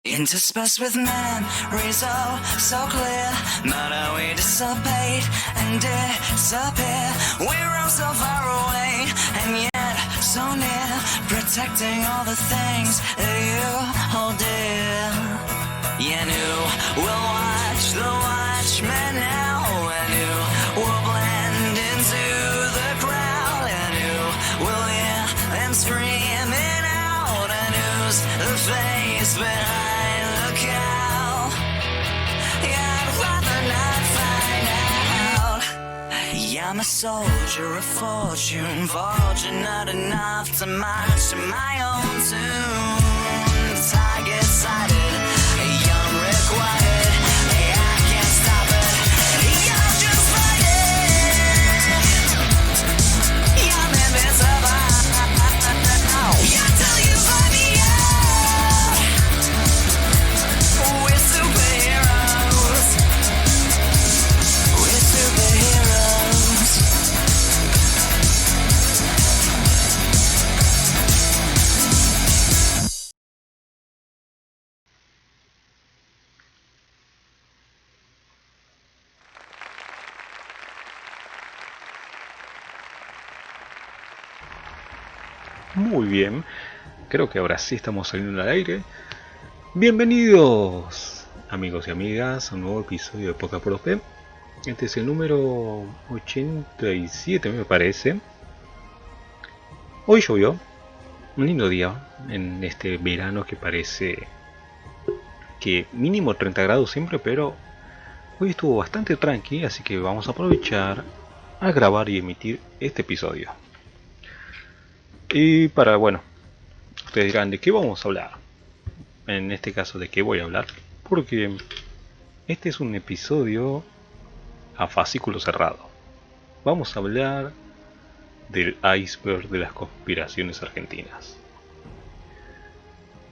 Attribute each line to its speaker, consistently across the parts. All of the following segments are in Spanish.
Speaker 1: Interspersed with memories, oh, so clear. Not how we dissipate and disappear. We're all so far away and yet so near. Protecting all the things that you hold dear. And who will watch the watchmen now? And who will blend into the crowd? And who will hear them screaming out? And who's the face behind the cow? Yeah, I'd rather not find out. Yeah, I'm a soldier of fortune, fortune not enough to march to my own tune. Target sighted, young required. Yeah, I can't stop it. You're just fighting. You're invincible. Yeah, till you find me out. We're superheroes. We're superheroes.
Speaker 2: Muy bien, creo que ahora sí estamos saliendo al aire. Bienvenidos amigos y amigas a un nuevo episodio de Poca Profe. Este es el número 87 me parece. Hoy llovió, un lindo día en este verano que parece que mínimo 30 grados siempre, pero hoy estuvo bastante tranqui, así que vamos a aprovechar a grabar y emitir este episodio. Y bueno, ustedes dirán, ¿de qué vamos a hablar? En este caso, ¿de qué voy a hablar? Porque este es un episodio a fascículo cerrado. Vamos a hablar del iceberg de las conspiraciones argentinas.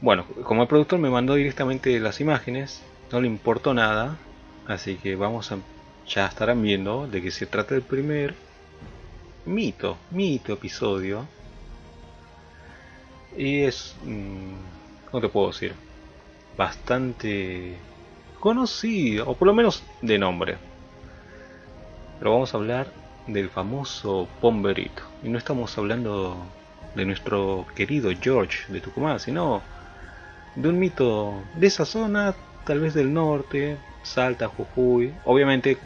Speaker 2: Bueno, como el productor me mandó directamente las imágenes, no le importó nada, así que ya estarán viendo de qué se trata el primer mito episodio. Y es, ¿cómo te puedo decir? Bastante conocido, o por lo menos de nombre. Pero vamos a hablar del famoso Pomberito. Y no estamos hablando de nuestro querido George de Tucumán, sino de un mito de esa zona, tal vez del norte, Salta, Jujuy, obviamente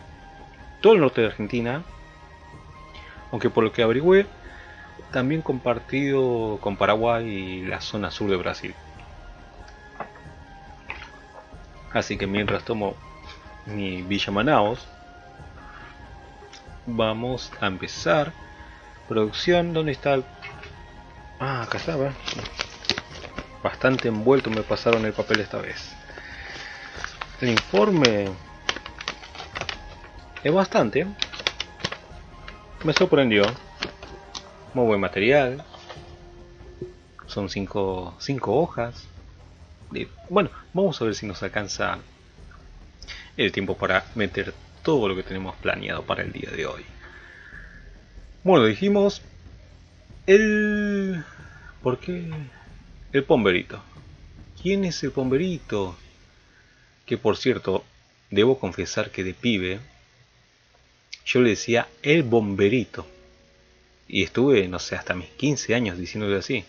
Speaker 2: todo el norte de Argentina, aunque por lo que averigüé, también compartido con Paraguay y la zona sur de Brasil. Así que mientras tomo mi Villa Manaos, vamos a empezar. Producción, ¿dónde está el...? Ah, acá está, ¿verdad? Bastante envuelto me pasaron el papel esta vez. El informe es bastante. Me sorprendió. Muy buen material. Son 5 hojas. Bueno, vamos a ver si nos alcanza el tiempo para meter todo lo que tenemos planeado para el día de hoy. Bueno, dijimos ¿por qué el Pomberito? ¿Quién es el Pomberito? Que por cierto, debo confesar que de pibe yo le decía el Bomberito. Y estuve, no sé, hasta mis 15 años diciéndole así.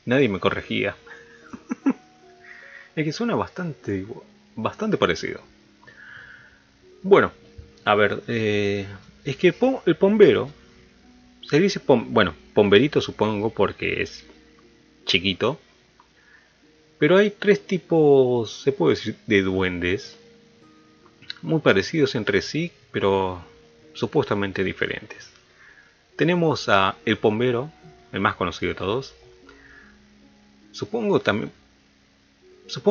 Speaker 2: Nadie me corregía. Es que suena bastante parecido. Bueno, a ver, es que el pombero se dice pomberito supongo porque es chiquito. Pero hay tres tipos, se puede decir, de duendes. Muy parecidos entre sí, pero supuestamente diferentes. Tenemos a el pombero, el más conocido de todos. Supongo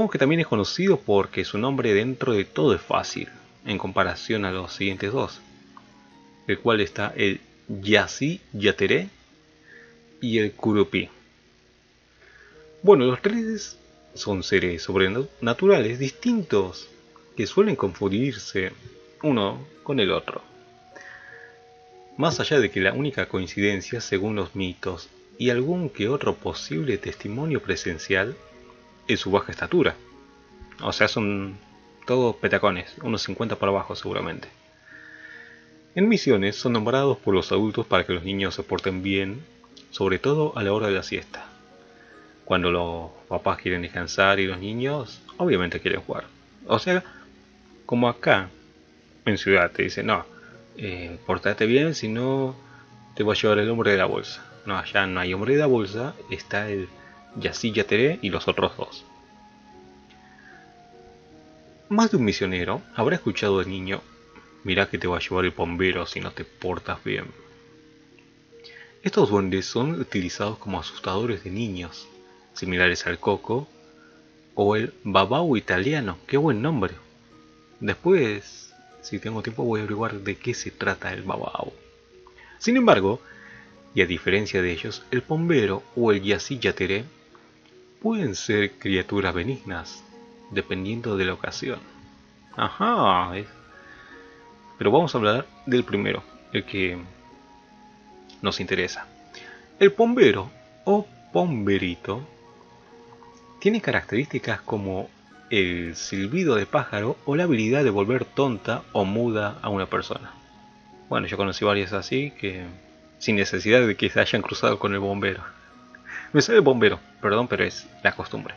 Speaker 2: que también es conocido porque su nombre dentro de todo es fácil, en comparación a los siguientes dos, el cual está el Yací, Yateré y el Curupí. Bueno, los tres son seres sobrenaturales distintos que suelen confundirse uno con el otro. Más allá de que la única coincidencia, según los mitos y algún que otro posible testimonio presencial, es su baja estatura. O sea, son todos petacones, unos 50 para abajo seguramente. En Misiones son nombrados por los adultos para que los niños se porten bien, sobre todo a la hora de la siesta. Cuando los papás quieren descansar y los niños obviamente quieren jugar. O sea, como acá en ciudad te dicen, no, portate bien, si no te va a llevar el hombre de la bolsa. No, allá no hay hombre de la bolsa, está el Yací Yateré y los otros dos. Más de un misionero habrá escuchado al niño, mirá que te va a llevar el bombero si no te portas bien. Estos duendes son utilizados como asustadores de niños, similares al coco o el babau italiano. Qué buen nombre. Después, si tengo tiempo, voy a averiguar de qué se trata el babau. Sin embargo, y a diferencia de ellos, el bombero o el Yací Yateré pueden ser criaturas benignas, dependiendo de la ocasión. Ajá, pero vamos a hablar del primero, el que nos interesa. El bombero o bomberito tiene características como el silbido de pájaro o la habilidad de volver tonta o muda a una persona. Bueno, yo conocí varias así que sin necesidad de que se hayan cruzado con el bombero. Me sale el bombero, perdón, pero es la costumbre.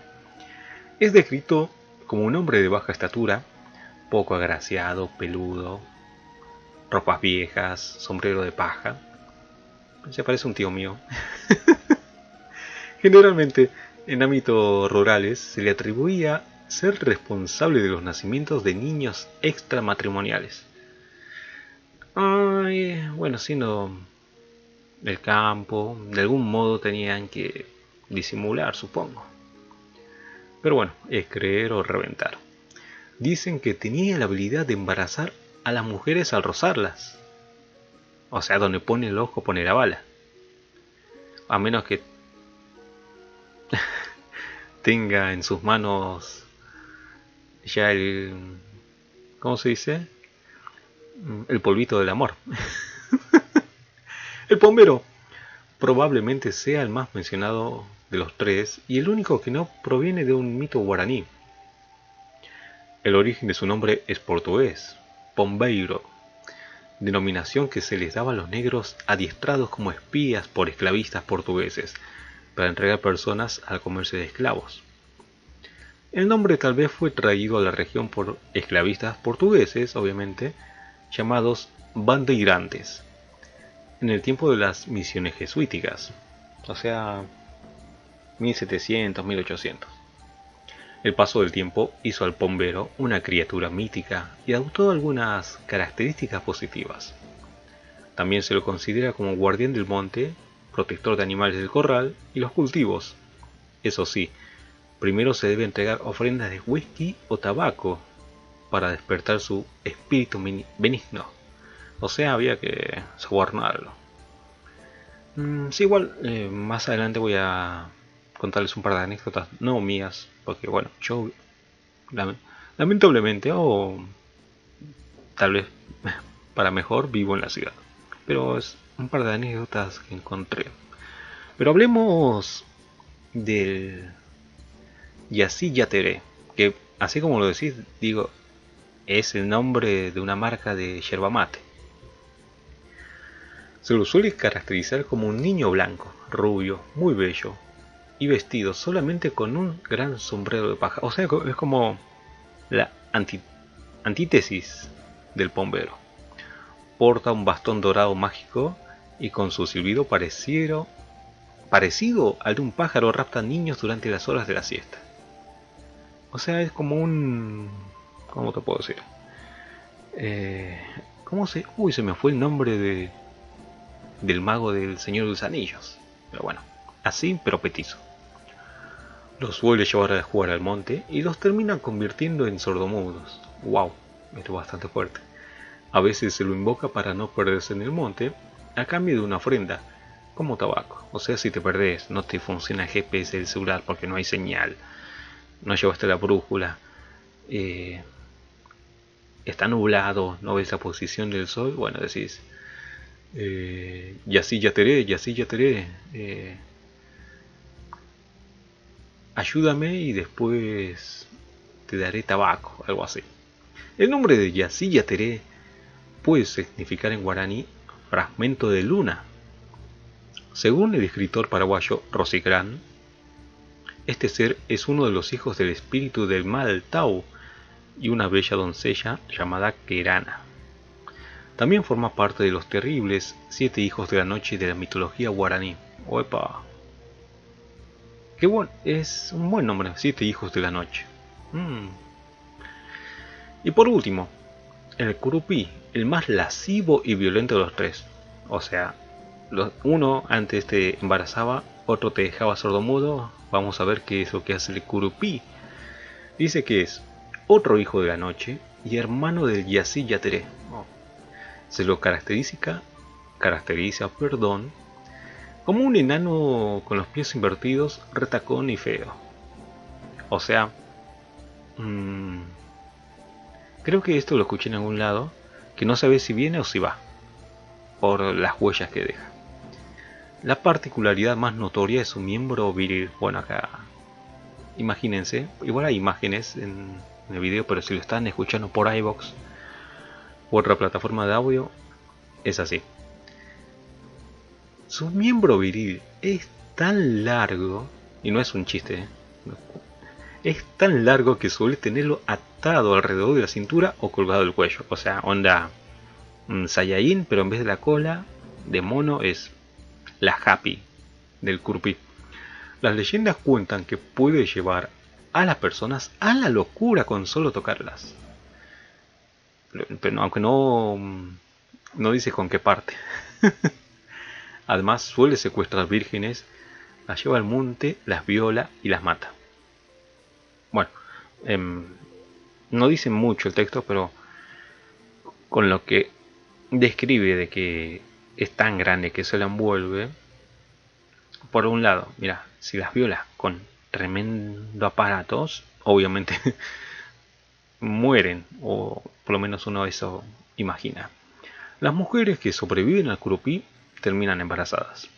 Speaker 2: Es descrito como un hombre de baja estatura, poco agraciado, peludo, ropas viejas, sombrero de paja. Se parece a un tío mío. Generalmente, en ámbitos rurales se le atribuía ser responsable de los nacimientos de niños extramatrimoniales. Bueno, siendo del campo, de algún modo tenían que disimular, supongo. Pero bueno, es creer o reventar. Dicen que tenía la habilidad de embarazar a las mujeres al rozarlas. O sea, donde pone el ojo pone la bala. A menos que tenga en sus manos ya el... ¿Cómo se dice? El polvito del amor. El bombero probablemente sea el más mencionado de los tres y el único que no proviene de un mito guaraní. El origen de su nombre es portugués, pombeiro, denominación que se les daba a los negros adiestrados como espías por esclavistas portugueses para entregar personas al comercio de esclavos. El nombre tal vez fue traído a la región por esclavistas portugueses, obviamente, llamados bandeirantes, en el tiempo de las misiones jesuíticas, o sea, 1700-1800. El paso del tiempo hizo al bombero una criatura mítica y adoptó algunas características positivas. También se lo considera como guardián del monte, protector de animales del corral y los cultivos. Eso sí, primero se debe entregar ofrendas de whisky o tabaco para despertar su espíritu benigno. O sea, había que sobornarlo. Sí, igual más adelante voy a contarles un par de anécdotas, no mías, porque bueno, yo lamentablemente o tal vez para mejor vivo en la ciudad. Pero es un par de anécdotas que encontré. Pero hablemos del Yací Yateré, que así como lo decís, digo, es el nombre de una marca de yerba mate. Se lo suele caracterizar como un niño blanco, rubio, muy bello, y vestido solamente con un gran sombrero de paja. O sea, es como la antítesis del bombero. Porta un bastón dorado mágico y con su silbido parecido al de un pájaro rapta niños durante las horas de la siesta. O sea, es como un... ¿Cómo te puedo decir? Se me fue el nombre del mago del Señor de los Anillos. Pero bueno, así pero petizo. Los suele llevar a jugar al monte y los termina convirtiendo en sordomudos. Wow, esto es bastante fuerte. A veces se lo invoca para no perderse en el monte, a cambio de una ofrenda, como tabaco. O sea, si te perdés, no te funciona el GPS del celular porque no hay señal, no llevaste la brújula, está nublado, no ves la posición del sol, bueno, decís, Yací Yateré, ayúdame y después te daré tabaco, algo así. El nombre de Yací Yateré puede significar en guaraní fragmento de luna. Según el escritor paraguayo Rosicrán, este ser es uno de los hijos del espíritu del mal Tau y una bella doncella llamada Querana. También forma parte de los terribles 7 hijos de la noche de la mitología guaraní. ¡Oepa! Qué bueno, es un buen nombre, 7 hijos de la noche. Y por último, el curupí, el más lascivo y violento de los tres. O sea, uno antes te embarazaba, otro te dejaba sordomudo. Vamos a ver qué es lo que hace el curupí. Dice que es otro hijo de la noche y hermano del Yací Yateré. Se lo caracteriza, como un enano con los pies invertidos, retacón y feo. O sea, creo que esto lo escuché en algún lado, que no sabe si viene o si va, por las huellas que deja. La particularidad más notoria es su miembro viril. Bueno, acá, imagínense, igual hay imágenes en el video, pero si lo están escuchando por iVoox u otra plataforma de audio, es así. Su miembro viril es tan largo, y no es un chiste, es tan largo que suele tenerlo atado alrededor de la cintura o colgado del cuello. O sea, onda Saiyajin, pero en vez de la cola de mono es la happy del curupí. Las leyendas cuentan que puede llevar a las personas a la locura con solo tocarlas. Pero aunque no dice con qué parte. Además suele secuestrar vírgenes, las lleva al monte, las viola y las mata. Bueno, no dice mucho el texto, pero con lo que describe de que es tan grande que se la envuelve. Por un lado, mira, si las viola con tremendo aparatos, obviamente mueren, o por lo menos uno eso imagina. Las mujeres que sobreviven al curupí terminan embarazadas.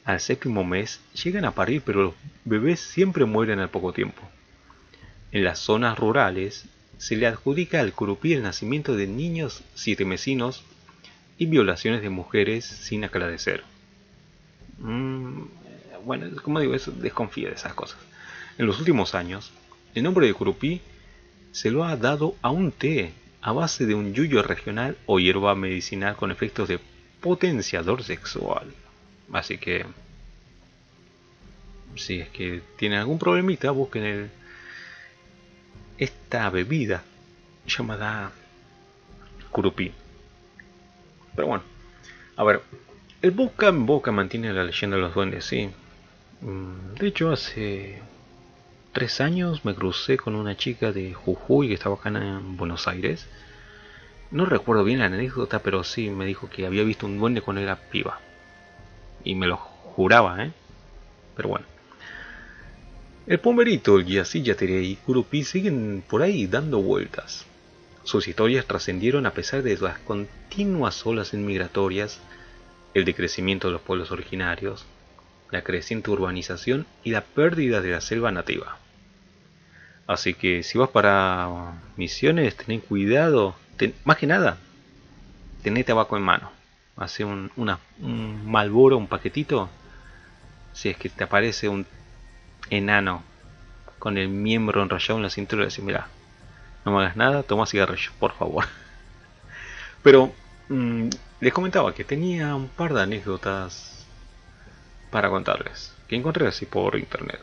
Speaker 2: Al 7º mes llegan a parir, pero los bebés siempre mueren al poco tiempo. En las zonas rurales se le adjudica al curupí el nacimiento de niños 7-mesinos y violaciones de mujeres sin aclarecer. Bueno, como digo, eso desconfía de esas cosas. En los últimos años, el nombre de curupí se lo ha dado a un té a base de un yuyo regional o hierba medicinal con efectos de potenciador sexual. Así que, si es que tienen algún problemita, busquen esta bebida llamada curupí. Pero bueno, a ver, el boca en boca mantiene la leyenda de los duendes, sí. De hecho, hace 3 años me crucé con una chica de Jujuy que estaba acá en Buenos Aires. No recuerdo bien la anécdota, pero sí me dijo que había visto un duende cuando era piba. Y me lo juraba, Pero bueno. El pomberito, el Yací Yateré y curupí siguen por ahí dando vueltas. Sus historias trascendieron a pesar de las continuas olas migratorias, el decrecimiento de los pueblos originarios, la creciente urbanización y la pérdida de la selva nativa. Así que si vas para Misiones, ten cuidado, más que nada, tené tabaco en mano. Hace un Marlboro, un paquetito, si es que te aparece un enano con el miembro enrollado en la cintura, decís, mira, no me hagas nada, toma cigarrillo, por favor. Pero les comentaba que tenía un par de anécdotas para contarles, que encontré así por internet.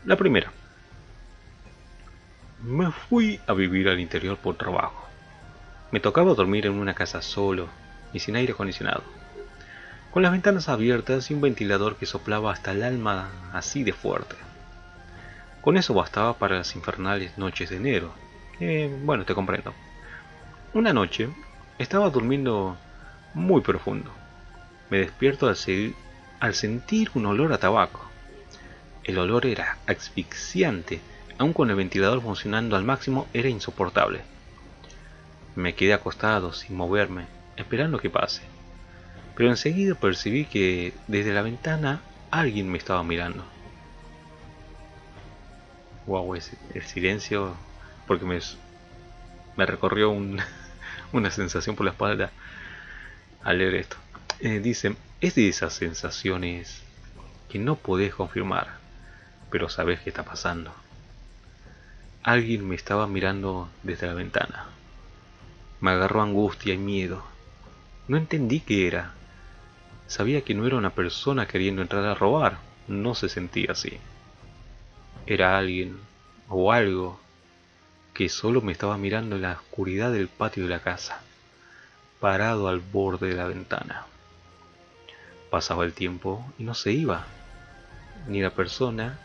Speaker 2: La primera, me fui a vivir al interior por trabajo. Me tocaba dormir en una casa solo y sin aire acondicionado, con las ventanas abiertas y un ventilador que soplaba hasta el alma así de fuerte. Con eso bastaba para las infernales noches de enero. Bueno, te comprendo. Una noche estaba durmiendo muy profundo. Me despierto al sentir un olor a tabaco. El olor era asfixiante, aun con el ventilador funcionando al máximo era insoportable. Me quedé acostado sin moverme, esperando que pase. Pero enseguida percibí que desde la ventana alguien me estaba mirando. Wow, el silencio, porque me recorrió una sensación por la espalda al leer esto. Dice, es de esas sensaciones que no podés confirmar, pero sabés qué está pasando. Alguien me estaba mirando desde la ventana. Me agarró angustia y miedo. No entendí qué era. Sabía que no era una persona queriendo entrar a robar. No se sentía así. Era alguien o algo que solo me estaba mirando en la oscuridad del patio de la casa, parado al borde de la ventana. Pasaba el tiempo y no se iba. Ni la persona,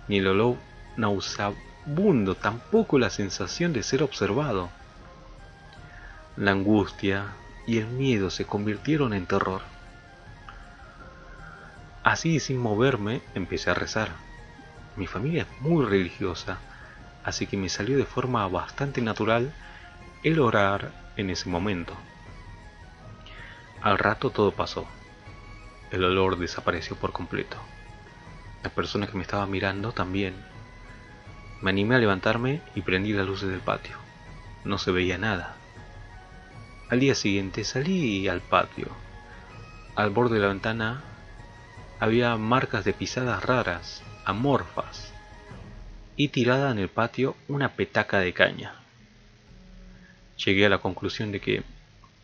Speaker 2: ni el olor nauseabundo, tampoco la sensación de ser observado. La angustia y el miedo se convirtieron en terror. Así, sin moverme, empecé a rezar. Mi familia es muy religiosa, así que me salió de forma bastante natural el orar en ese momento. Al rato todo pasó. El olor desapareció por completo. La persona que me estaba mirando también. Me animé a levantarme y prendí las luces del patio. No se veía nada. Al día siguiente salí al patio. Al borde de la ventana había marcas de pisadas raras, amorfas, y tirada en el patio una petaca de caña. Llegué a la conclusión de que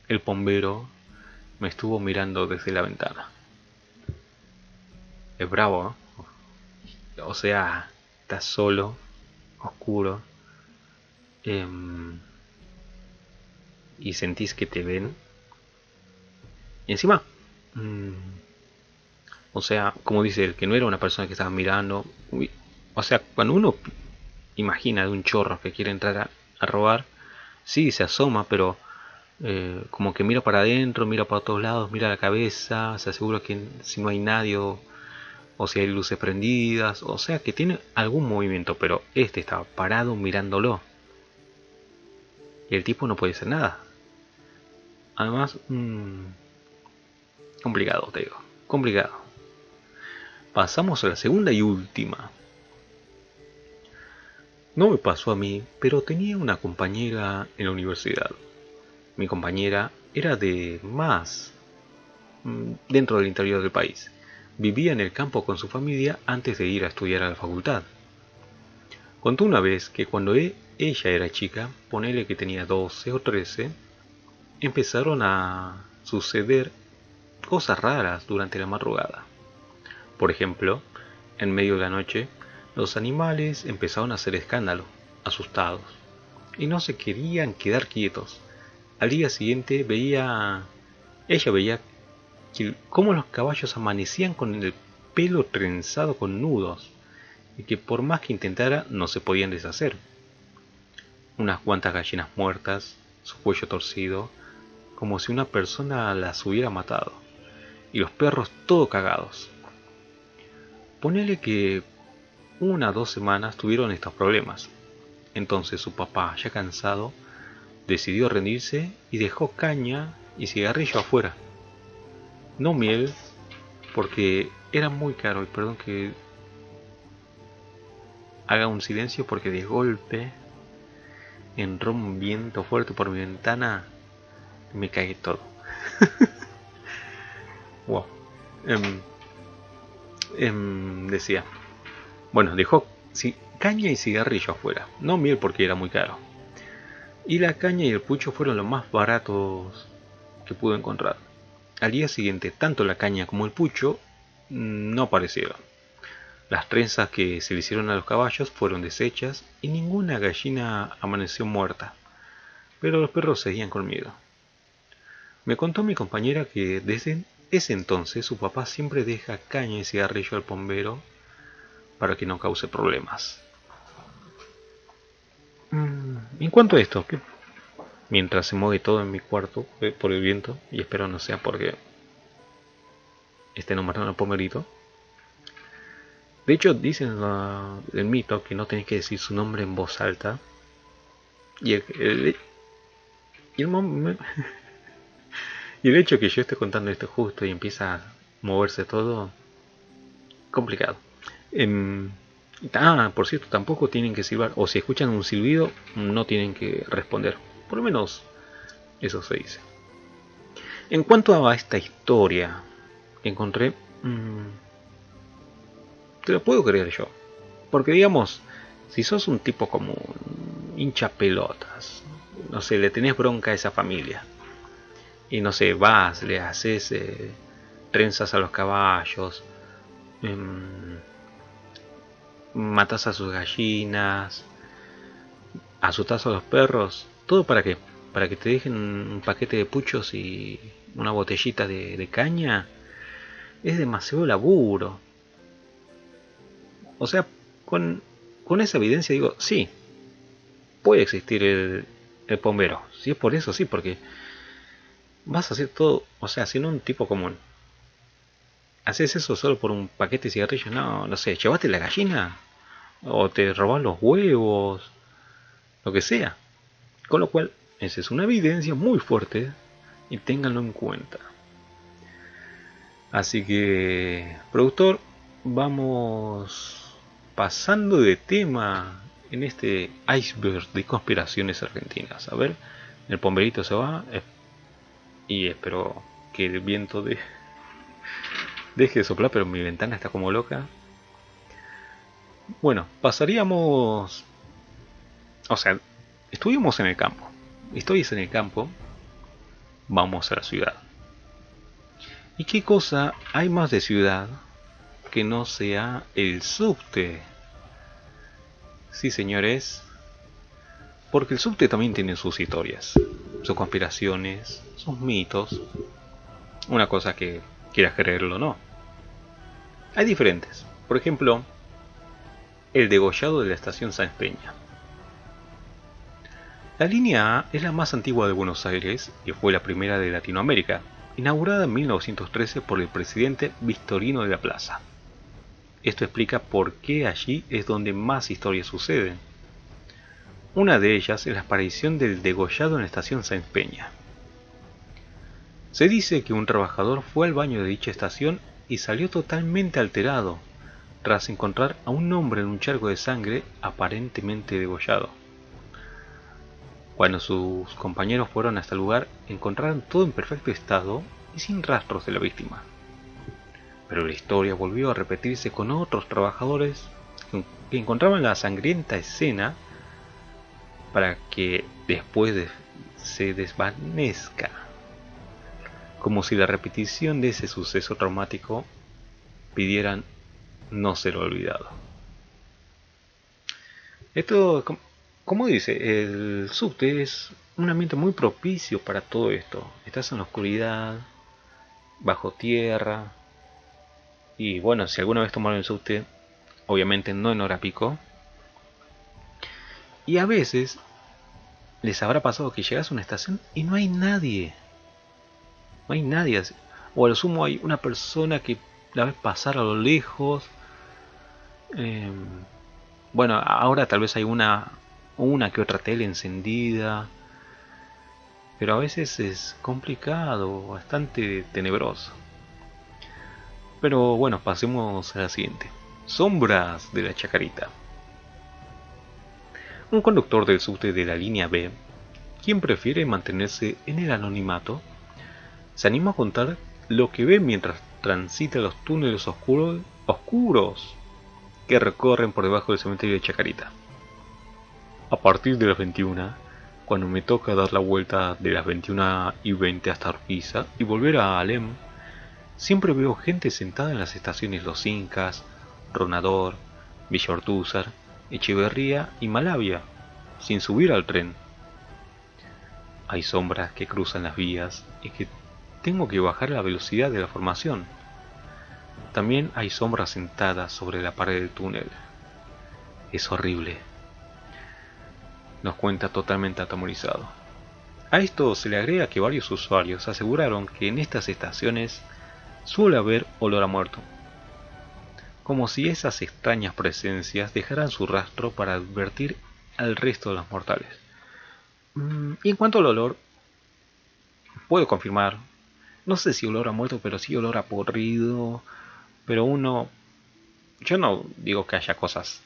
Speaker 2: el bombero me estuvo mirando desde la ventana. Es bravo, ¿no? O sea, está solo, oscuro, y sentís que te ven. Y encima, mmm, o sea, como dice él, que no era una persona que estaba mirando. O sea, cuando uno imagina de un chorro que quiere entrar a robar, sí, se asoma, pero como que mira para adentro, mira para todos lados, mira la cabeza, se asegura que si no hay nadie o si hay luces prendidas, o sea que tiene algún movimiento, pero este estaba parado mirándolo. Y el tipo no puede hacer nada. Además, complicado, te digo, complicado. Pasamos a la segunda y última. No me pasó a mí, pero tenía una compañera en la universidad. Mi compañera era de más dentro del interior del país. Vivía en el campo con su familia antes de ir a estudiar a la facultad. Contó una vez que cuando ella era chica, ponele que tenía 12 o 13, empezaron a suceder cosas raras durante la madrugada. Por ejemplo, en medio de la noche, los animales empezaron a hacer escándalo, asustados, y no se querían quedar quietos. Al día siguiente ella veía cómo los caballos amanecían con el pelo trenzado con nudos, y que por más que intentara no se podían deshacer. Unas cuantas gallinas muertas, su cuello torcido, como si una persona las hubiera matado, y los perros todo cagados. Ponele que 1 o 2 semanas tuvieron estos problemas. Entonces su papá, ya cansado, decidió rendirse y dejó caña y cigarrillo afuera. No miel, porque era muy caro. Y perdón que haga un silencio porque de golpe entró un viento fuerte por mi ventana y me cae todo. Wow. Decía, bueno, dejó caña y cigarrillo afuera. No miel porque era muy caro. Y la caña y el pucho fueron los más baratos que pudo encontrar. Al día siguiente, tanto la caña como el pucho no aparecieron. Las trenzas que se le hicieron a los caballos fueron deshechas y ninguna gallina amaneció muerta, pero los perros seguían con miedo. Me contó mi compañera que desde ese entonces su papá siempre deja caña y cigarrillo al bombero para que no cause problemas. En cuanto a esto, mientras se mueve todo en mi cuarto por el viento, y espero no sea porque esté nombrando al pomberito. De hecho, dicen el mito que no tenés que decir su nombre en voz alta. Y el y el hecho que yo esté contando esto justo y empieza a moverse todo, complicado. Ah, por cierto, tampoco tienen que silbar, o si escuchan un silbido, no tienen que responder. Por lo menos eso se dice. En cuanto a esta historia que encontré, te lo puedo creer yo. Porque digamos, si sos un tipo como un hincha pelotas, no sé, le tenés bronca a esa familia, y no sé, vas, le haces trenzas a los caballos, em, matas a sus gallinas, asustas a los perros, ¿todo para qué? Para que te dejen un paquete de puchos y una botellita de caña. Es demasiado laburo. O sea, con esa evidencia digo, sí, puede existir el bombero. Si es por eso, sí, porque vas a hacer todo, o sea, siendo un tipo común. ¿Haces eso solo por un paquete de cigarrillos? No, no sé, llevaste la gallina o te robas los huevos, lo que sea. Con lo cual, esa es una evidencia muy fuerte y ténganlo en cuenta. Así que, productor, vamos pasando de tema en este iceberg de conspiraciones argentinas. A ver, el pomberito se va y espero que el viento deje de soplar, pero mi ventana está como loca. Bueno, pasaríamos... O sea, estuvimos en el campo. Estoy en el campo. Vamos a la ciudad. ¿Y qué cosa hay más de ciudad que no sea el subte? Sí, señores, porque el subte también tiene sus historias, sus conspiraciones, sus mitos. Una cosa que quieras creerlo o no. Hay diferentes. Por ejemplo, el degollado de la estación Sáenz Peña. La línea A es la más antigua de Buenos Aires y fue la primera de Latinoamérica, inaugurada en 1913 por el presidente Victorino de la Plaza. Esto explica por qué allí es donde más historias suceden. Una de ellas es la aparición del degollado en la estación Sáenz Peña. Se dice que un trabajador fue al baño de dicha estación y salió totalmente alterado, tras encontrar a un hombre en un charco de sangre aparentemente degollado. Cuando sus compañeros fueron hasta el lugar, encontraron todo en perfecto estado y sin rastros de la víctima. Pero la historia volvió a repetirse con otros trabajadores que encontraban la sangrienta escena para que después se desvanezca, como si la repetición de ese suceso traumático pidieran no ser olvidado. Esto, como dice, el subte es un ambiente muy propicio para todo esto. Estás en la oscuridad, bajo tierra, y bueno, si alguna vez tomaron el subte, obviamente no en hora pico, y a veces les habrá pasado que llegas a una estación y no hay nadie. No hay nadie. O a lo sumo hay una persona que la ves pasar a lo lejos. Eh, bueno, ahora tal vez hay una que otra tele encendida. Pero a veces es complicado, bastante tenebroso. Pero bueno, pasemos a la siguiente. Sombras de la Chacarita. Un conductor del subte de la línea B, quien prefiere mantenerse en el anonimato, se anima a contar lo que ve mientras transita los túneles oscuros que recorren por debajo del cementerio de Chacarita. A partir de las 21, cuando me toca dar la vuelta de las 21:20 hasta Urquiza y volver a Alem, siempre veo gente sentada en las estaciones Los Incas, Ronador, Villa Ortúzar, Echeverría y Malavia, sin subir al tren. Hay sombras que cruzan las vías y que tengo que bajar la velocidad de la formación. También hay sombras sentadas sobre la pared del túnel. Es horrible. Nos cuenta totalmente atemorizado. A esto se le agrega que varios usuarios aseguraron que en estas estaciones suele haber olor a muerto, como si esas extrañas presencias dejaran su rastro para advertir al resto de los mortales. Y en cuanto al olor, puedo confirmar, no sé si olor a muerto, pero sí olor a podrido, pero uno yo no digo que haya cosas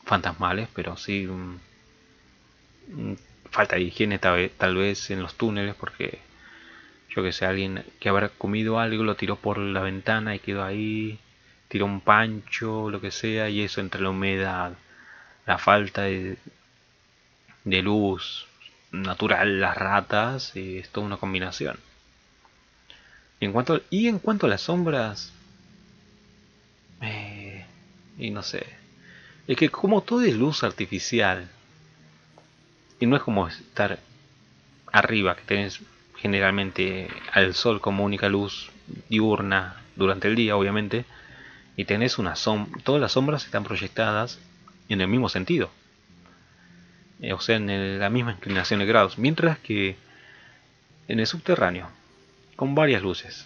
Speaker 2: fantasmales, pero sí falta de higiene tal vez en los túneles, porque yo que sé, alguien que habrá comido algo lo tiró por la ventana y quedó ahí, tiró un pancho, lo que sea, y eso entre la humedad, la falta de luz natural, las ratas, y es toda una combinación. En cuanto a las sombras, y no sé, es que como todo es luz artificial, y no es como estar arriba, que tenés generalmente al sol como única luz diurna durante el día, obviamente, y tenés una todas las sombras están proyectadas en el mismo sentido, o sea, en la misma inclinación de grados, mientras que en el subterráneo, con varias luces,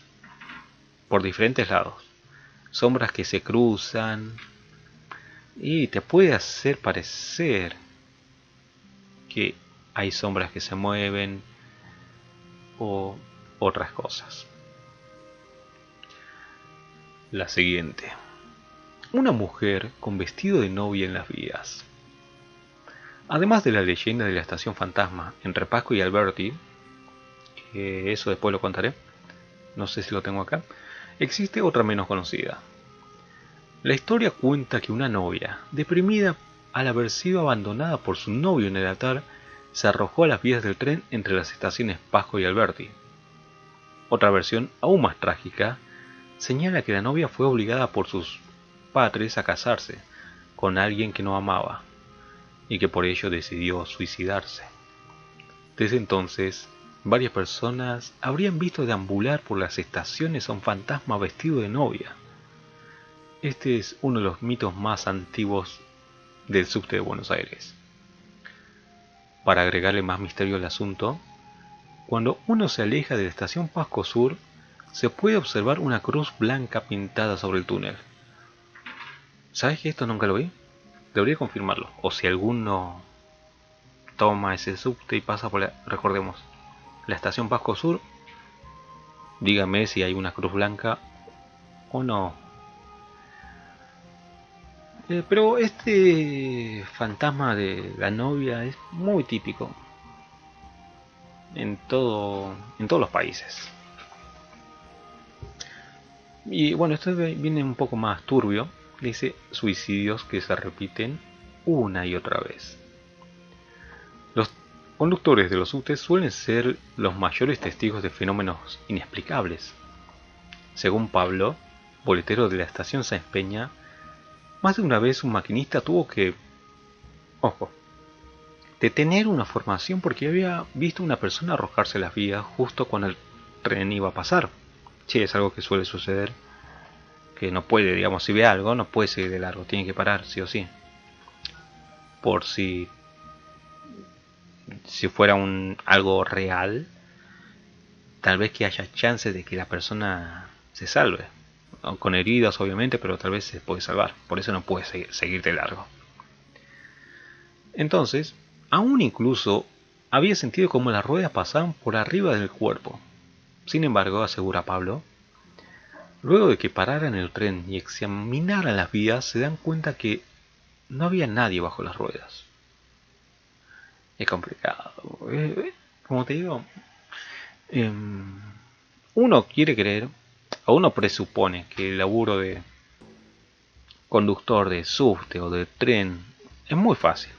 Speaker 2: por diferentes lados, sombras que se cruzan, y te puede hacer parecer que hay sombras que se mueven o otras cosas. La siguiente. Una mujer con vestido de novia en las vías. Además de la leyenda de la estación fantasma entre Pasco y Alberti, que eso después lo contaré, no sé si lo tengo acá, existe otra menos conocida. La historia cuenta que una novia, deprimida al haber sido abandonada por su novio en el altar, se arrojó a las vías del tren entre las estaciones Pasco y Alberti. Otra versión, aún más trágica, señala que la novia fue obligada por sus padres a casarse con alguien que no amaba y que por ello decidió suicidarse. Desde entonces, varias personas habrían visto deambular por las estaciones a un fantasma vestido de novia. Este es uno de los mitos más antiguos del subte de Buenos Aires. Para agregarle más misterio al asunto, cuando uno se aleja de la estación Pasco Sur, se puede observar una cruz blanca pintada sobre el túnel. ¿Sabes que esto nunca lo vi? Debería confirmarlo. O si alguno toma ese subte y pasa por recordemos, la estación Pasco Sur, dígame si hay una cruz blanca o no. Pero este fantasma de la novia es muy típico en todos los países. Y bueno, esto viene un poco más turbio. Dice suicidios que se repiten una y otra vez. Los conductores de los subtes suelen ser los mayores testigos de fenómenos inexplicables. Según Pablo, boletero de la estación Sáenz Peña, más de una vez un maquinista tuvo que, ojo, detener una formación porque había visto una persona arrojarse a las vías justo cuando el tren iba a pasar. Sí, es algo que suele suceder, que no puede, digamos, si ve algo, no puede seguir de largo, tiene que parar, sí o sí. Por si fuera algo real, tal vez que haya chances de que la persona se salve. Con heridas, obviamente, pero tal vez se puede salvar. Por eso no puede seguir de largo. Entonces, aún incluso había sentido como las ruedas pasaban por arriba del cuerpo. Sin embargo, asegura Pablo, luego de que pararan el tren y examinaran las vías, se dan cuenta que no había nadie bajo las ruedas. Es complicado. Como te digo, uno quiere creer, o uno presupone que el laburo de conductor de subte o de tren es muy fácil.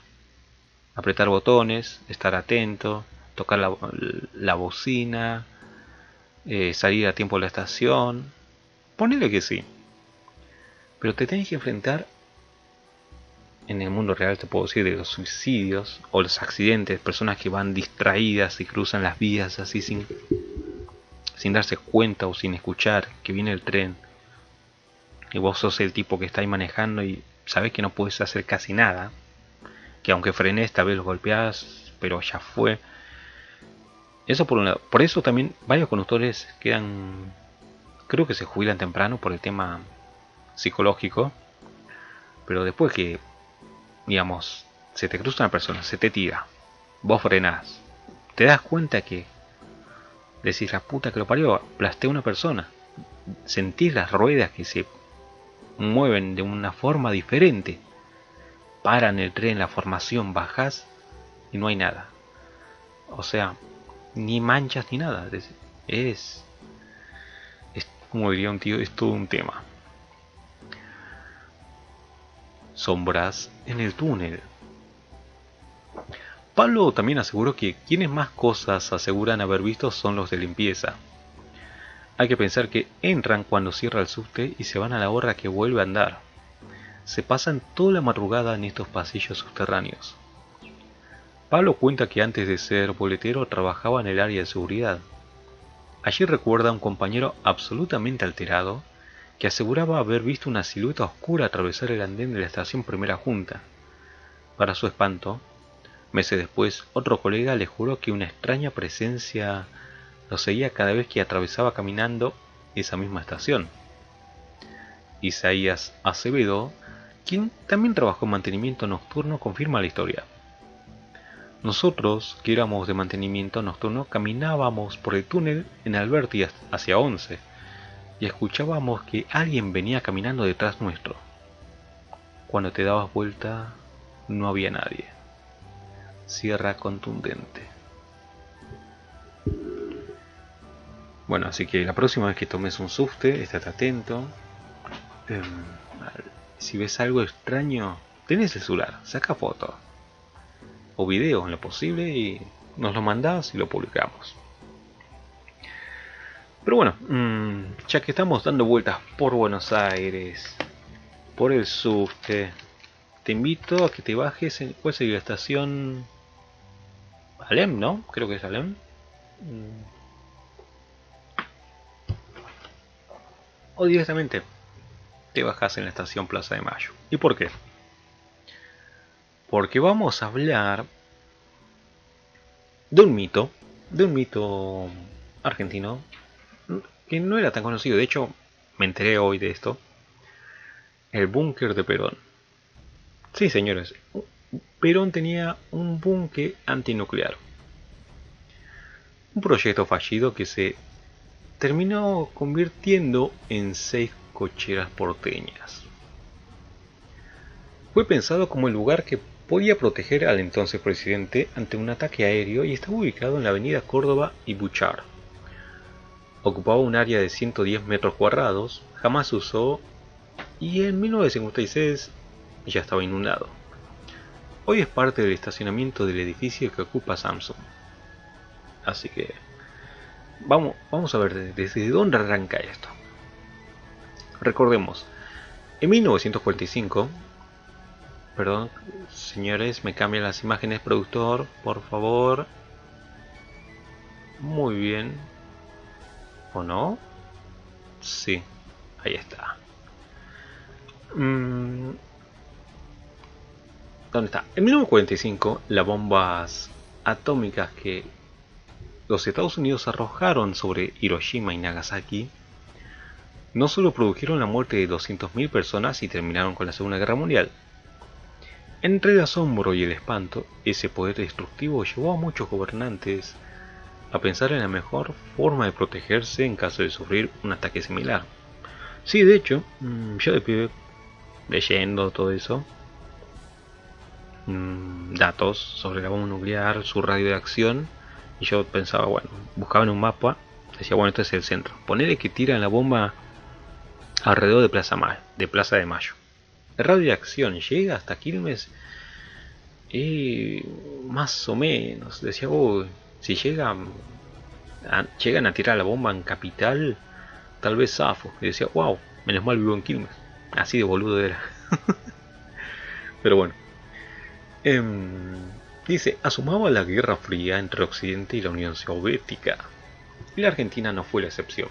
Speaker 2: Apretar botones, estar atento, tocar la bocina, salir a tiempo de la estación. Ponele que sí. Pero te tenés que enfrentar en el mundo real, te puedo decir, de los suicidios o los accidentes, personas que van distraídas y cruzan las vías así sin darse cuenta o sin escuchar que viene el tren. Y vos sos el tipo que está ahí manejando y sabés que no puedes hacer casi nada. Que aunque frenes, tal vez los golpeás, pero ya fue. Eso por un lado. Por eso también varios conductores quedan, creo que se jubilan temprano por el tema psicológico. Pero después que, digamos, se te cruza una persona, se te tira, vos frenás, te das cuenta que decís, la puta que lo parió, aplasté a una persona, sentís las ruedas que se mueven de una forma diferente. Paran el tren en la formación, bajas y no hay nada. O sea, ni manchas ni nada. Es como diría un tío, es todo un tema. Sombras en el túnel. Pablo también aseguró que quienes más cosas aseguran haber visto son los de limpieza. Hay que pensar que entran cuando cierra el subte y se van a la hora que vuelve a andar. Se pasan toda la madrugada en estos pasillos subterráneos. Pablo cuenta que antes de ser boletero trabajaba en el área de seguridad. Allí recuerda a un compañero absolutamente alterado que aseguraba haber visto una silueta oscura atravesar el andén de la estación Primera Junta. Para su espanto, meses después, otro colega le juró que una extraña presencia lo seguía cada vez que atravesaba caminando esa misma estación. Isaías Acevedo, quien también trabajó en mantenimiento nocturno, confirma la historia. Nosotros, que éramos de mantenimiento nocturno, caminábamos por el túnel en Alberti hacia 11 y escuchábamos que alguien venía caminando detrás nuestro. Cuando te dabas vuelta, no había nadie. Cierra contundente. Bueno, así que la próxima vez que tomes un subte, estate atento. Si ves algo extraño, tenés el celular, saca foto o video en lo posible y nos lo mandás y lo publicamos. Pero bueno, ya que estamos dando vueltas por Buenos Aires, por el subte, te invito a que te bajes en ¿cuál sería la estación? Alem, ¿no? Creo que es Alem. O directamente te bajas en la estación Plaza de Mayo. ¿Y por qué? Porque vamos a hablar de un mito argentino que no era tan conocido. De hecho, me enteré hoy de esto. El búnker de Perón. Sí, señores, Perón tenía un búnker antinuclear. Un proyecto fallido que se terminó convirtiendo en 6 cocheras porteñas. Fue pensado como el lugar que podía proteger al entonces presidente ante un ataque aéreo y estaba ubicado en la avenida Córdoba y Buchar. Ocupaba un área de 110 metros cuadrados, jamás se usó y en 1956 ya estaba inundado. Hoy es parte del estacionamiento del edificio que ocupa Samsung. Así que vamos a ver desde dónde arranca esto. Recordemos, en 1945, perdón, señores, me cambian las imágenes, productor, por favor. Muy bien. ¿O no? Sí, ahí está. ¿Dónde está? En 1945, las bombas atómicas que los Estados Unidos arrojaron sobre Hiroshima y Nagasaki no solo produjeron la muerte de 200.000 personas y terminaron con la Segunda Guerra Mundial. Entre el asombro y el espanto, ese poder destructivo llevó a muchos gobernantes a pensar en la mejor forma de protegerse en caso de sufrir un ataque similar. Sí, de hecho, yo de pibe, leyendo todo eso, datos sobre la bomba nuclear, su radio de acción, y yo pensaba, bueno, buscaba en un mapa, decía, bueno, este es el centro. Ponele que tiran la bomba alrededor de Plaza de Mayo. El radio de acción llega hasta Quilmes, más o menos. Decía, si llegan a tirar la bomba en Capital, tal vez zafo. Y decía, wow, menos mal vivo en Quilmes. Así de boludo era. Pero bueno. Dice, asomaba la Guerra Fría entre Occidente y la Unión Soviética. Y la Argentina no fue la excepción.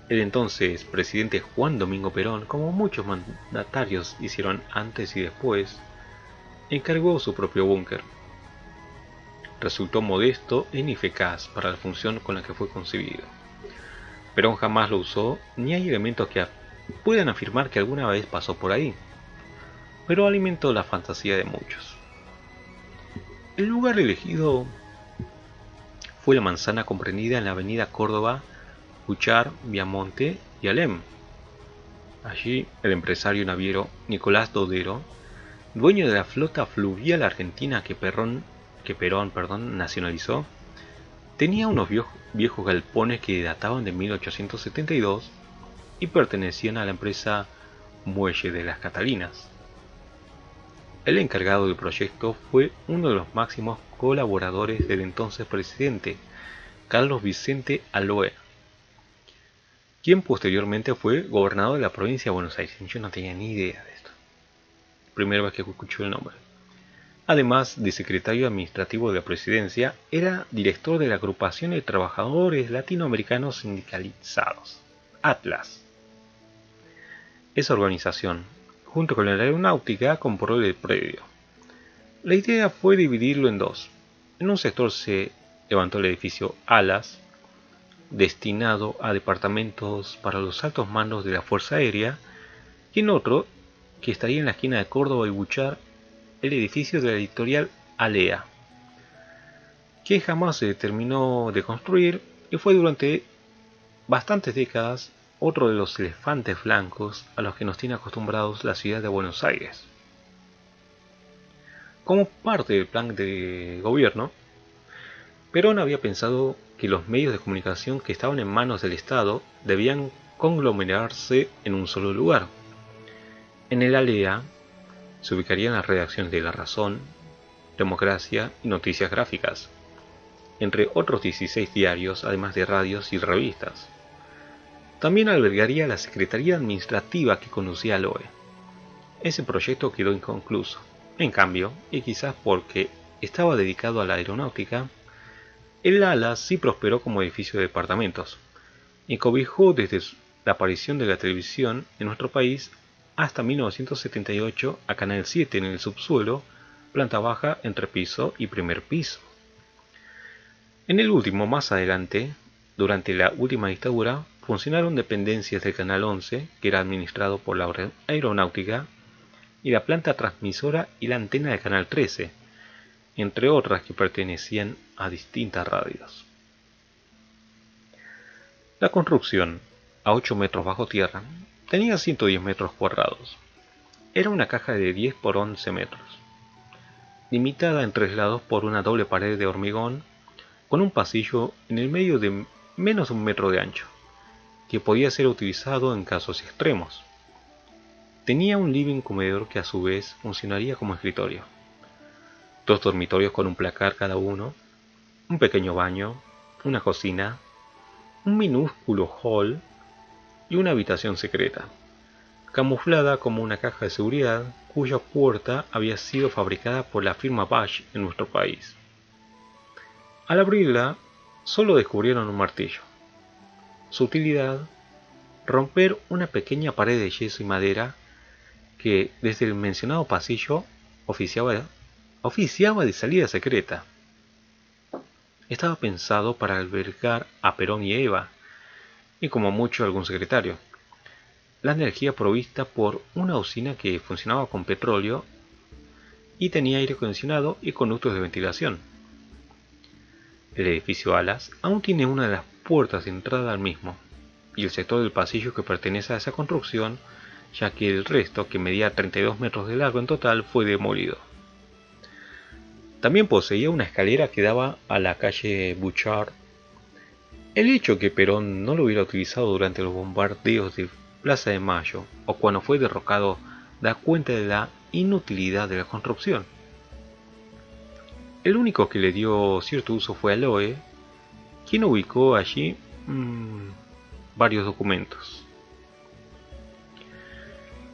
Speaker 2: El entonces presidente Juan Domingo Perón, como muchos mandatarios hicieron antes y después, encargó su propio búnker. Resultó modesto e ineficaz para la función con la que fue concebido. Perón jamás lo usó, ni hay elementos que puedan afirmar que alguna vez pasó por ahí, pero alimentó la fantasía de muchos. El lugar elegido fue la manzana comprendida en la avenida Córdoba, Buchar, Viamonte y Alem. Allí, el empresario naviero Nicolás Dodero, dueño de la flota fluvial argentina que Perón, nacionalizó, tenía unos viejos galpones que databan de 1872 y pertenecían a la empresa Muelle de las Catalinas. El encargado del proyecto fue uno de los máximos colaboradores del entonces presidente, Carlos Vicente Alvear, quien posteriormente fue gobernador de la provincia de Buenos Aires. Yo no tenía ni idea de esto. Primera vez que escucho el nombre. Además de secretario administrativo de la presidencia, era director de la Agrupación de Trabajadores Latinoamericanos Sindicalizados, ATLAS. Esa organización, junto con la aeronáutica, compró el predio. La idea fue dividirlo en dos. En un sector se levantó el edificio Alas, destinado a departamentos para los altos mandos de la Fuerza Aérea, y en otro, que estaría en la esquina de Córdoba y Buchar, el edificio de la editorial Alea, que jamás se terminó de construir y fue durante bastantes décadas otro de los elefantes blancos a los que nos tiene acostumbrados la ciudad de Buenos Aires. Como parte del plan de gobierno, Perón había pensado que los medios de comunicación que estaban en manos del Estado debían conglomerarse en un solo lugar. En el Alea se ubicarían las redacciones de La Razón, Democracia y Noticias Gráficas, entre otros 16 diarios, además de radios y revistas. También albergaría la Secretaría Administrativa que conducía al OE. Ese proyecto quedó inconcluso. En cambio, y quizás porque estaba dedicado a la aeronáutica, el ala sí prosperó como edificio de departamentos, y cobijó desde la aparición de la televisión en nuestro país hasta 1978 a Canal 7 en el subsuelo, planta baja, entrepiso y primer piso. En el último, más adelante, durante la última dictadura, funcionaron dependencias del Canal 11, que era administrado por la aeronáutica, y la planta transmisora y la antena de Canal 13, entre otras que pertenecían a distintas radios. La construcción, a 8 metros bajo tierra, tenía 110 metros cuadrados. Era una caja de 10 por 11 metros, limitada en 3 lados por una doble pared de hormigón, con un pasillo en el medio de menos de 1 metro de ancho, que podía ser utilizado en casos extremos. Tenía un living comedor que a su vez funcionaría como escritorio, 2 dormitorios con un placar cada uno, un pequeño baño, una cocina, un minúsculo hall y una habitación secreta, camuflada como una caja de seguridad cuya puerta había sido fabricada por la firma Bosch en nuestro país. Al abrirla, solo descubrieron un martillo. Su utilidad, romper una pequeña pared de yeso y madera que desde el mencionado pasillo oficiaba de salida secreta. Estaba pensado para albergar a Perón y Eva, y como mucho algún secretario. La energía provista por una usina que funcionaba con petróleo y tenía aire acondicionado y conductos de ventilación. El edificio Alas aún tiene una de las puertas de entrada al mismo, y el sector del pasillo que pertenece a esa construcción, ya que el resto, que medía 32 metros de largo en total, fue demolido. También poseía una escalera que daba a la calle Bouchard. El hecho que Perón no lo hubiera utilizado durante los bombardeos de Plaza de Mayo o cuando fue derrocado da cuenta de la inutilidad de la construcción. El único que le dio cierto uso fue Aloe, quien ubicó allí varios documentos.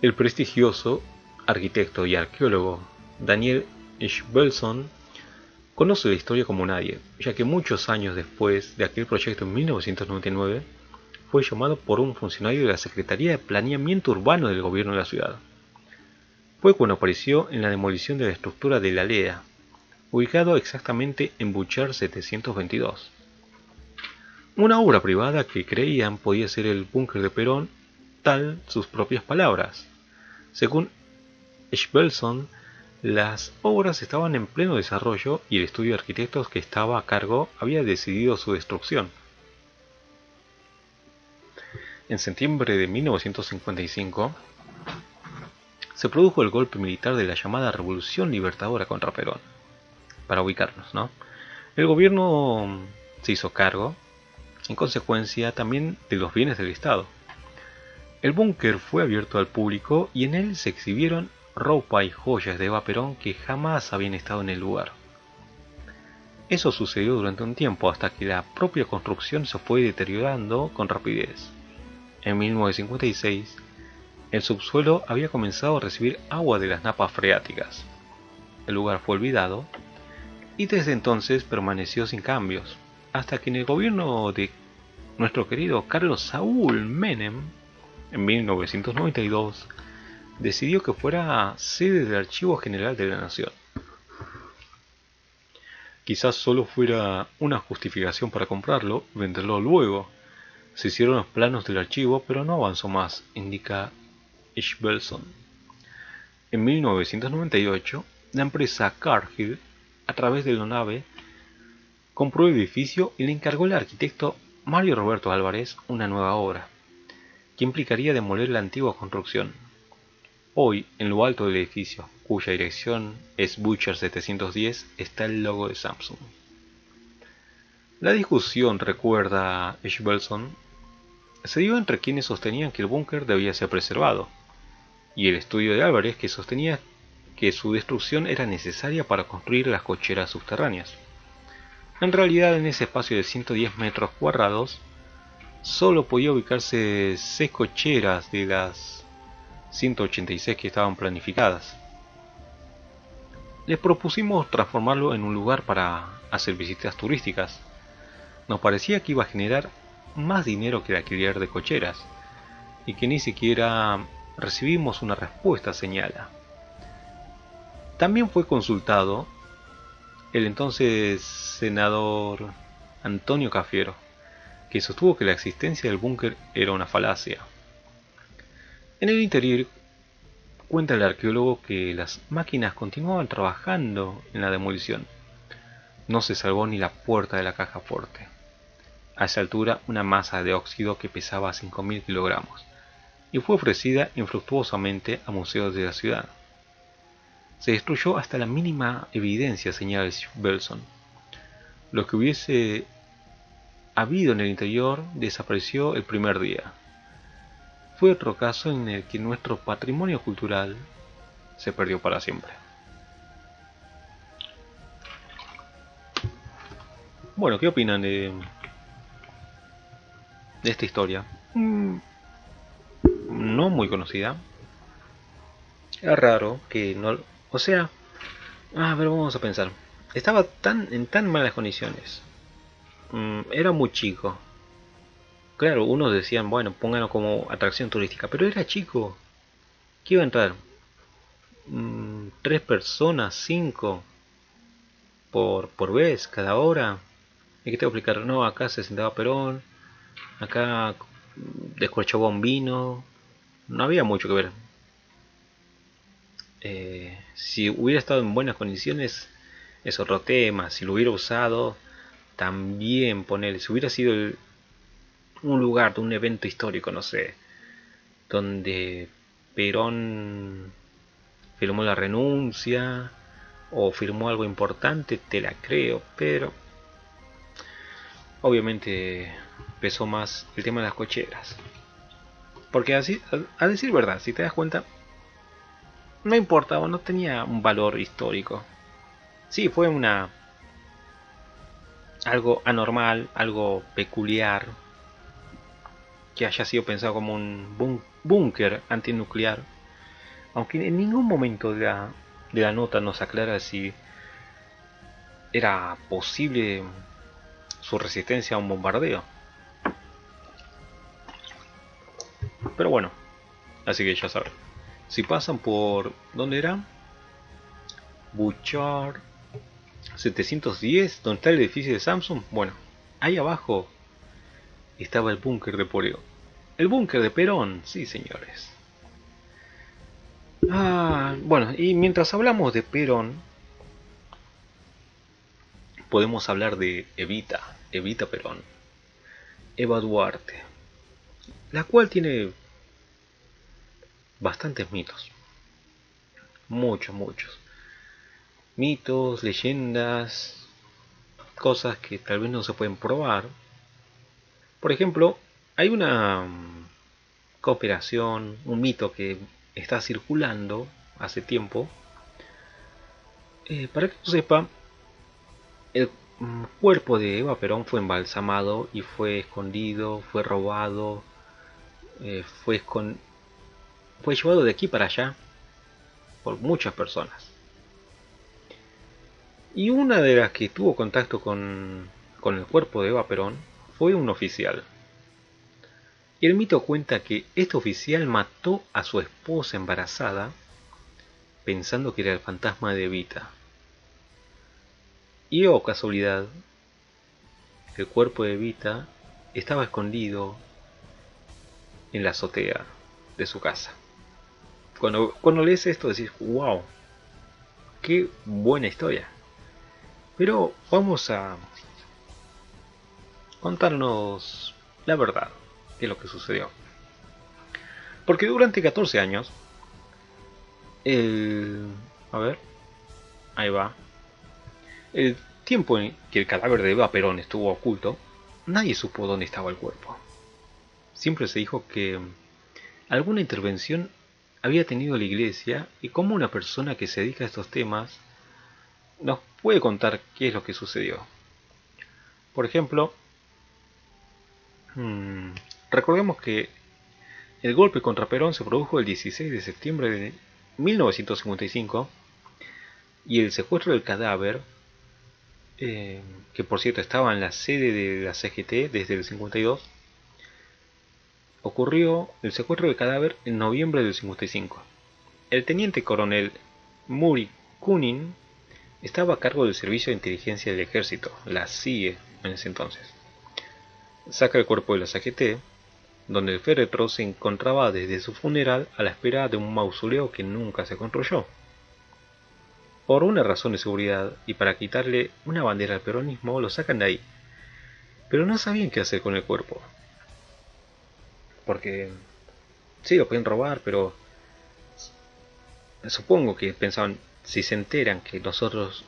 Speaker 2: El prestigioso arquitecto y arqueólogo Daniel Schwelson conoce la historia como nadie, ya que muchos años después de aquel proyecto en 1999, fue llamado por un funcionario de la Secretaría de Planeamiento Urbano del gobierno de la ciudad. Fue cuando apareció en la demolición de la estructura de la Alea, ubicado exactamente en Bouchard 722. Una obra privada que creían podía ser el búnker de Perón, tal sus propias palabras. Según Schwelson, las obras estaban en pleno desarrollo y el estudio de arquitectos que estaba a cargo había decidido su destrucción. En septiembre de 1955 se produjo el golpe militar de la llamada Revolución Libertadora contra Perón. Para ubicarnos, ¿no? El gobierno se hizo cargo, en consecuencia, también de los bienes del Estado. El búnker fue abierto al público y en él se exhibieron ropa y joyas de Eva Perón que jamás habían estado en el lugar. Eso sucedió durante un tiempo hasta que la propia construcción se fue deteriorando con rapidez. En 1956, el subsuelo había comenzado a recibir agua de las napas freáticas. El lugar fue olvidado y desde entonces permaneció sin cambios, hasta que en el gobierno de nuestro querido Carlos Saúl Menem, en 1992, decidió que fuera sede del Archivo General de la Nación. Quizás solo fuera una justificación para comprarlo y venderlo luego. Se hicieron los planos del archivo, pero no avanzó más, indica Ishbelson. En 1998, la empresa Cargill, a través de la nave, compró el edificio y le encargó al arquitecto Mario Roberto Álvarez una nueva obra, que implicaría demoler la antigua construcción. Hoy, en lo alto del edificio, cuya dirección es Butcher 710, está el logo de Samsung. La discusión, recuerda Ishbelson, se dio entre quienes sostenían que el búnker debía ser preservado, y el estudio de Álvarez, que sostenía que su destrucción era necesaria para construir las cocheras subterráneas. En realidad, en ese espacio de 110 metros cuadrados, solo podía ubicarse 6 cocheras de las 186 que estaban planificadas. Les propusimos transformarlo en un lugar para hacer visitas turísticas. Nos parecía que iba a generar más dinero que el alquiler de cocheras, y que ni siquiera recibimos una respuesta, señala. También fue consultado el entonces senador Antonio Cafiero, que sostuvo que la existencia del búnker era una falacia. En el interior, cuenta el arqueólogo que las máquinas continuaban trabajando en la demolición. No se salvó ni la puerta de la caja fuerte. A esa altura, una masa de óxido que pesaba 5.000 kilogramos, y fue ofrecida infructuosamente a museos de la ciudad. Se destruyó hasta la mínima evidencia, señala Belson. Lo que hubiese habido en el interior desapareció el primer día. Fue otro caso en el que nuestro patrimonio cultural se perdió para siempre. Bueno, ¿qué opinan de esta historia? No muy conocida. Es raro que no... O sea... A ver, vamos a pensar. Estaba en tan malas condiciones. Era muy chico. Claro, unos decían, bueno, pónganlo como atracción turística. Pero era chico. ¿Qué iba a entrar? 3 personas, 5 por vez, cada hora. ¿Y qué te voy a explicar? No, acá se sentaba Perón. Acá descorchaba un vino. No había mucho que ver. Si hubiera estado en buenas condiciones es otro tema. Si lo hubiera usado, también ponerle. Si hubiera sido un lugar de un evento histórico, no sé, donde Perón firmó la renuncia o firmó algo importante, te la creo, pero obviamente pesó más el tema de las cocheras. Porque así, a decir verdad, si te das cuenta, no importaba, no tenía un valor histórico. Sí, fue algo anormal, algo peculiar, que haya sido pensado como un búnker antinuclear, aunque en ningún momento de la nota nos aclara si era posible su resistencia a un bombardeo. Pero bueno, así que ya saben, si pasan por... ¿dónde era? Butcher 710, donde está el edificio de Samsung. Bueno, ahí abajo estaba el búnker de Poleo. El búnker de Perón, sí señores. Bueno, y mientras hablamos de Perón, podemos hablar de Evita Perón, Eva Duarte. la cual tiene bastantes mitos, muchos mitos, leyendas, cosas que tal vez no se pueden probar. Por ejemplo, hay una cooperación, un mito que está circulando hace tiempo. Para que tú sepa, el cuerpo de Eva Perón fue embalsamado y fue escondido, fue robado, fue llevado de aquí para allá por muchas personas. Y una de las que tuvo contacto con el cuerpo de Eva Perón fue un oficial. Y el mito cuenta que este oficial mató a su esposa embarazada pensando que era el fantasma de Evita. Y oh casualidad, el cuerpo de Evita estaba escondido en la azotea de su casa. Cuando lees esto decís, wow, qué buena historia. Pero vamos a contarnos la verdad de lo que sucedió. Porque durante 14 años, a ver, ahí va. El tiempo en que el cadáver de Eva Perón estuvo oculto, nadie supo dónde estaba el cuerpo. Siempre se dijo que alguna intervención había tenido la iglesia y cómo una persona que se dedica a estos temas nos puede contar qué es lo que sucedió. Por ejemplo, recordemos que el golpe contra Perón se produjo el 16 de septiembre de 1955 y el secuestro del cadáver, que por cierto estaba en la sede de la CGT desde el 52, ocurrió el secuestro del cadáver en noviembre del 55. El teniente coronel Muri Kunin estaba a cargo del Servicio de Inteligencia del Ejército, la CIE en ese entonces. Saca el cuerpo de la CGT, donde el féretro se encontraba desde su funeral a la espera de un mausoleo que nunca se construyó. Por una razón de seguridad y para quitarle una bandera al peronismo, lo sacan de ahí. Pero no sabían qué hacer con el cuerpo. Porque sí, lo pueden robar, pero supongo que pensaban, si se enteran que nosotros,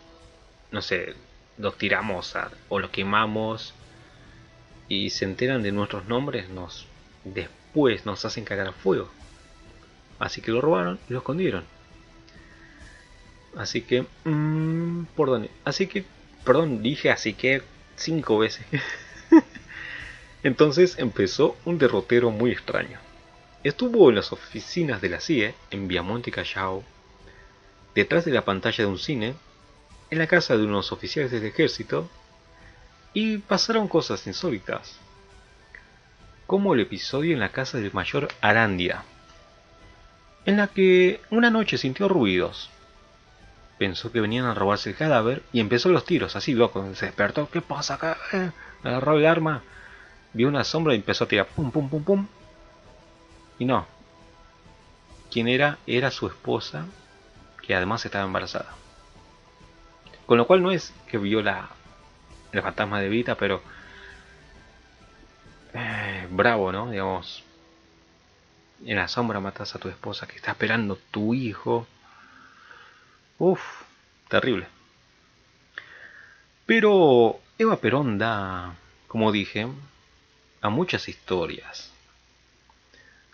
Speaker 2: no sé, los tiramos o lo quemamos y se enteran de nuestros nombres, después nos hacen cagar a fuego. Así que lo robaron y lo escondieron. Así que, ¿por dónde? Así que, perdón, dije así que 5 veces. Entonces empezó un derrotero muy extraño. Estuvo en las oficinas de la CIE, en Viamonte Callao, detrás de la pantalla de un cine, en la casa de unos oficiales del ejército, y pasaron cosas insólitas, como el episodio en la casa del mayor Arandia, en la que una noche sintió ruidos. Pensó que venían a robarse el cadáver y empezó los tiros, así loco, se despertó, ¿qué pasa acá? Agarró el arma, vio una sombra y empezó a tirar, pum pum pum pum, y no. ¿Quién era? Era su esposa, que además estaba embarazada. Con lo cual no es que vio el fantasma de Vita, pero bravo, ¿no? Digamos, en la sombra matas a tu esposa que está esperando tu hijo. Uf, terrible. Pero Eva Perón da, como dije, a muchas historias.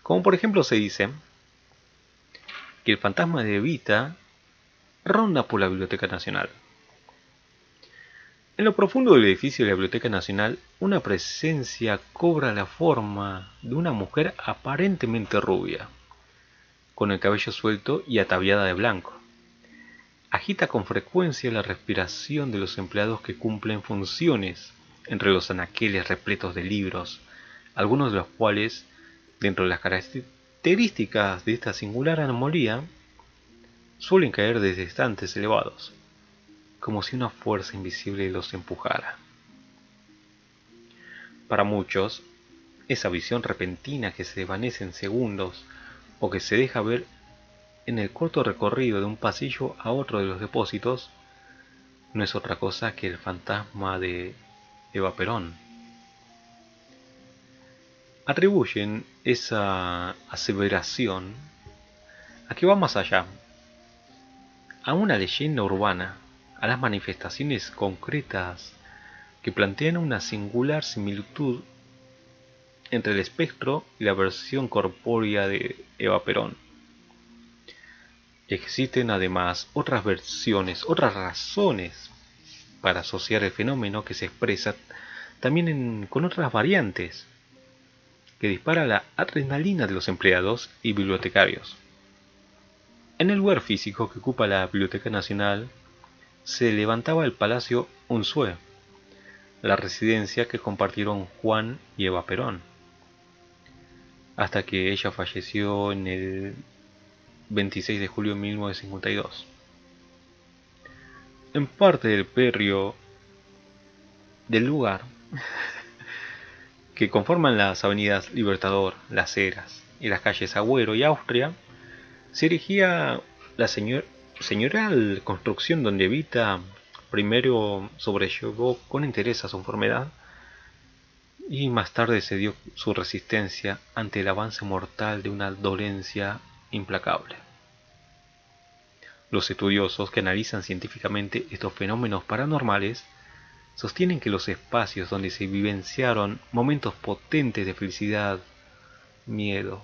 Speaker 2: Como por ejemplo se dice que el fantasma de Evita ronda por la Biblioteca Nacional. En lo profundo del edificio de la Biblioteca Nacional, una presencia cobra la forma de una mujer aparentemente rubia, con el cabello suelto y ataviada de blanco. Agita con frecuencia la respiración de los empleados que cumplen funciones entre los anaqueles repletos de libros, algunos de los cuales, dentro de las características de esta singular anomalía, suelen caer desde estantes elevados, como si una fuerza invisible los empujara. Para muchos, esa visión repentina que se desvanece en segundos o que se deja ver en el corto recorrido de un pasillo a otro de los depósitos no es otra cosa que el fantasma de Eva Perón. atribuyen esa aseveración a que va más allá, a una leyenda urbana, a las manifestaciones concretas que plantean una singular similitud entre el espectro y la versión corpórea de Eva Perón. Existen además otras versiones, otras razones para asociar el fenómeno que se expresa también con otras variantes que dispara la adrenalina de los empleados y bibliotecarios. En el lugar físico que ocupa la Biblioteca Nacional se levantaba el Palacio Unzué, la residencia que compartieron Juan y Eva Perón, hasta que ella falleció en el 26 de julio de 1952. En parte del perrio del lugar que conforman las avenidas Libertador, Las Heras y las calles Agüero y Austria, se erigía la señorial construcción donde Evita primero sobrellevó con entereza su enfermedad y más tarde cedió su resistencia ante el avance mortal de una dolencia implacable. Los estudiosos que analizan científicamente estos fenómenos paranormales sostienen que los espacios donde se vivenciaron momentos potentes de felicidad, miedo,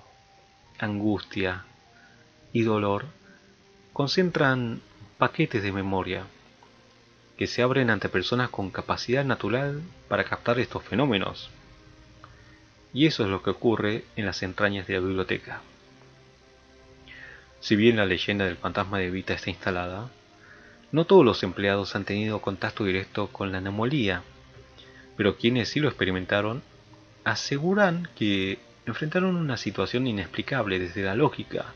Speaker 2: angustia y dolor concentran paquetes de memoria que se abren ante personas con capacidad natural para captar estos fenómenos. Y eso es lo que ocurre en las entrañas de la biblioteca. Si bien la leyenda del fantasma de Evita está instalada, no todos los empleados han tenido contacto directo con la anomalía, pero quienes sí lo experimentaron aseguran que enfrentaron una situación inexplicable desde la lógica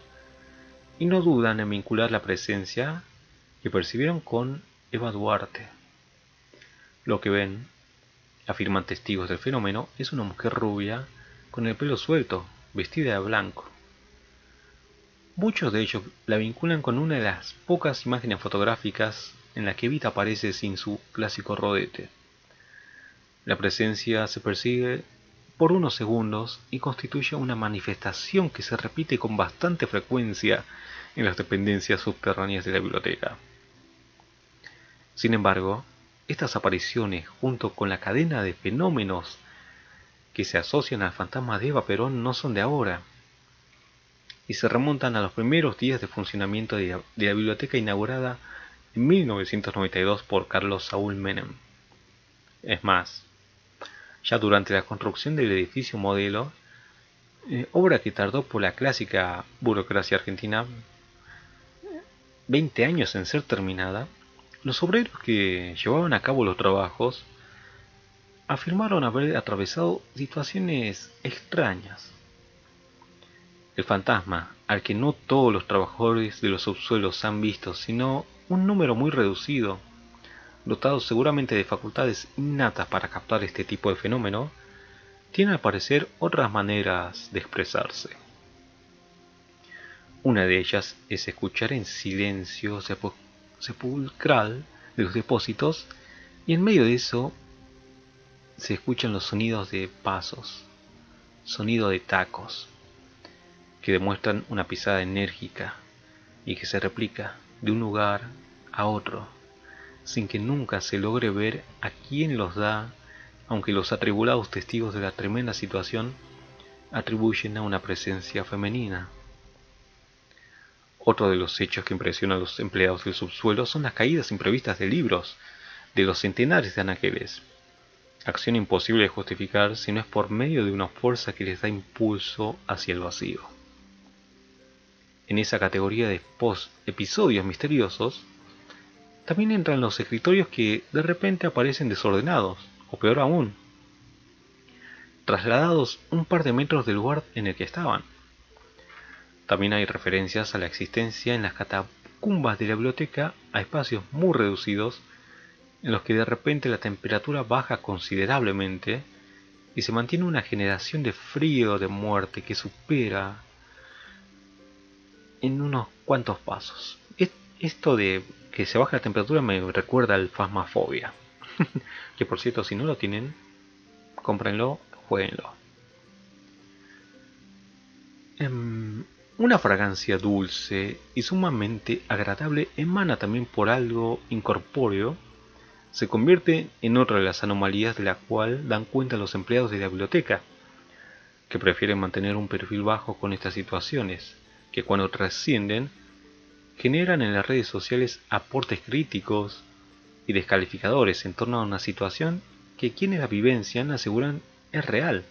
Speaker 2: y no dudan en vincular la presencia que percibieron con Eva Duarte. Lo que ven, afirman testigos del fenómeno, es una mujer rubia con el pelo suelto, vestida de blanco. Muchos de ellos la vinculan con una de las pocas imágenes fotográficas en la que Evita aparece sin su clásico rodete. La presencia se persigue por unos segundos y constituye una manifestación que se repite con bastante frecuencia en las dependencias subterráneas de la biblioteca. Sin embargo, estas apariciones, junto con la cadena de fenómenos que se asocian al fantasma de Eva Perón, no son de ahora, y se remontan a los primeros días de funcionamiento de la biblioteca inaugurada en 1992 por Carlos Saúl Menem. Es más, ya durante la construcción del edificio modelo, obra que tardó por la clásica burocracia argentina 20 años en ser terminada, los obreros que llevaban a cabo los trabajos afirmaron haber atravesado situaciones extrañas. El fantasma, al que no todos los trabajadores de los subsuelos han visto, sino un número muy reducido, dotados seguramente de facultades innatas para captar este tipo de fenómeno, tiene al parecer otras maneras de expresarse. Una de ellas es escuchar en silencio sepulcral de los depósitos, y en medio de eso se escuchan los sonidos de pasos, sonido de tacos, que demuestran una pisada enérgica y que se replica de un lugar a otro, sin que nunca se logre ver a quién los da, aunque los atribulados testigos de la tremenda situación atribuyen a una presencia femenina. Otro de los hechos que impresiona a los empleados del subsuelo son las caídas imprevistas de libros de los centenares de anaqueles, acción imposible de justificar si no es por medio de una fuerza que les da impulso hacia el vacío. En esa categoría de episodios misteriosos, también entran los escritorios que de repente aparecen desordenados, o peor aún, trasladados un par de metros del lugar en el que estaban. También hay referencias a la existencia en las catacumbas de la biblioteca a espacios muy reducidos en los que de repente la temperatura baja considerablemente y se mantiene una generación de frío de muerte que supera en unos cuantos pasos. Esto de que se baja la temperatura me recuerda al Phasmophobia. Que por cierto, si no lo tienen, cómprenlo, jueguenlo. Una fragancia dulce y sumamente agradable emana también por algo incorpóreo. Se convierte en otra de las anomalías de la cual dan cuenta los empleados de la biblioteca, que prefieren mantener un perfil bajo con estas situaciones, que cuando trascienden, generan en las redes sociales aportes críticos y descalificadores en torno a una situación que quienes la vivencian aseguran es real.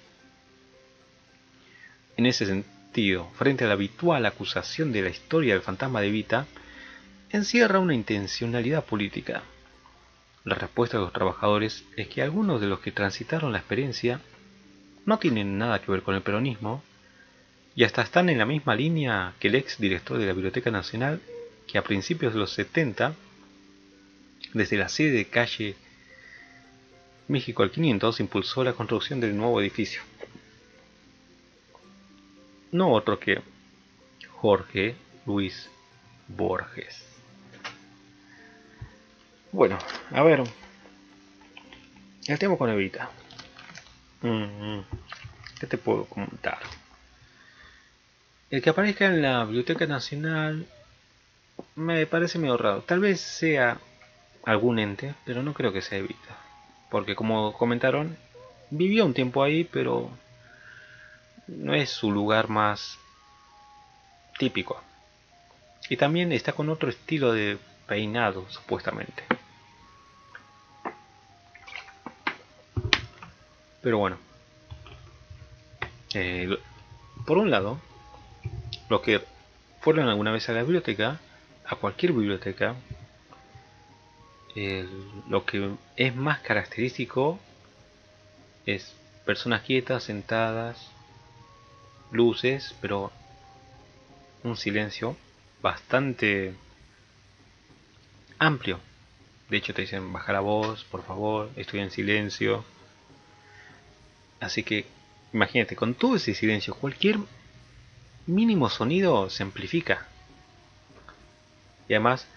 Speaker 2: En ese sentido, frente a la habitual acusación de la historia del fantasma de Evita, encierra una intencionalidad política. La respuesta de los trabajadores es que algunos de los que transitaron la experiencia no tienen nada que ver con el peronismo y hasta están en la misma línea que el ex director de la Biblioteca Nacional, que a principios de los 70, desde la sede de calle México al 500, impulsó la construcción del nuevo edificio. No otro que Jorge Luis Borges. Bueno, a ver, el tema con Evita. ¿Qué te puedo comentar? El que aparezca en la Biblioteca Nacional me parece medio raro. Tal vez sea algún ente, pero no creo que sea Evita. Porque como comentaron, vivió un tiempo ahí, pero no es su lugar más típico. Y también está con otro estilo de peinado, supuestamente. Pero bueno, por un lado, los que fueron alguna vez a la biblioteca, a cualquier biblioteca, lo que es más característico es personas quietas, sentadas, luces, pero un silencio bastante amplio. De hecho te dicen baja la voz, por favor, estoy en silencio. Así que imagínate, con todo ese silencio, cualquier mínimo sonido se amplifica. Y además,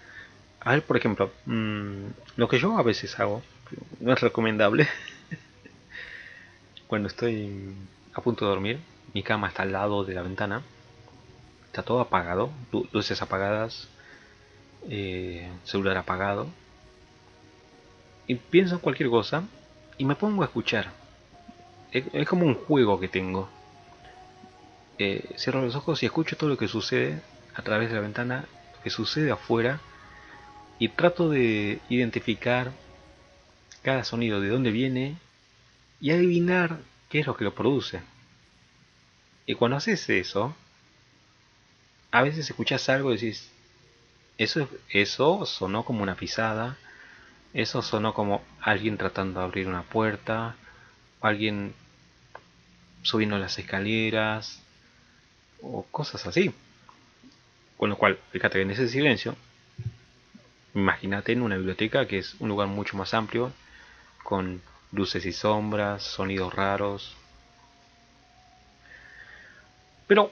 Speaker 2: a ver, por ejemplo, lo que yo a veces hago, no es recomendable, cuando estoy a punto de dormir, mi cama está al lado de la ventana, está todo apagado, luces apagadas, celular apagado, y pienso en cualquier cosa y me pongo a escuchar. Es como un juego que tengo. Cierro los ojos y escucho todo lo que sucede a través de la ventana, lo que sucede afuera, y trato de identificar cada sonido, de dónde viene, y adivinar qué es lo que lo produce. Y cuando haces eso, a veces escuchas algo y decís, eso sonó como una pisada, eso sonó como alguien tratando de abrir una puerta, alguien subiendo las escaleras, o cosas así. Con lo cual, fíjate que en ese silencio, imagínate en una biblioteca que es un lugar mucho más amplio, con luces y sombras, sonidos raros. Pero,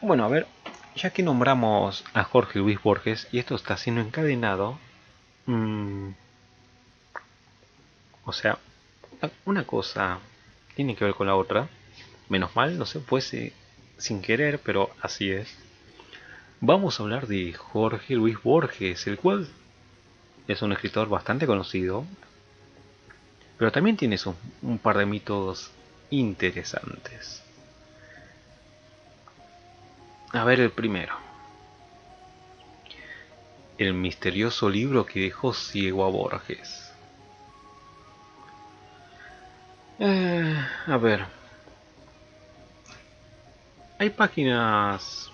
Speaker 2: bueno, a ver, ya que nombramos a Jorge Luis Borges y esto está siendo encadenado, o sea, una cosa tiene que ver con la otra. Menos mal, no sé, fuese sin querer, pero así es. Vamos a hablar de Jorge Luis Borges, el cual es un escritor bastante conocido, pero también tiene un par de mitos interesantes. A ver, el primero. El misterioso libro que dejó ciego a Borges. A ver. Hay páginas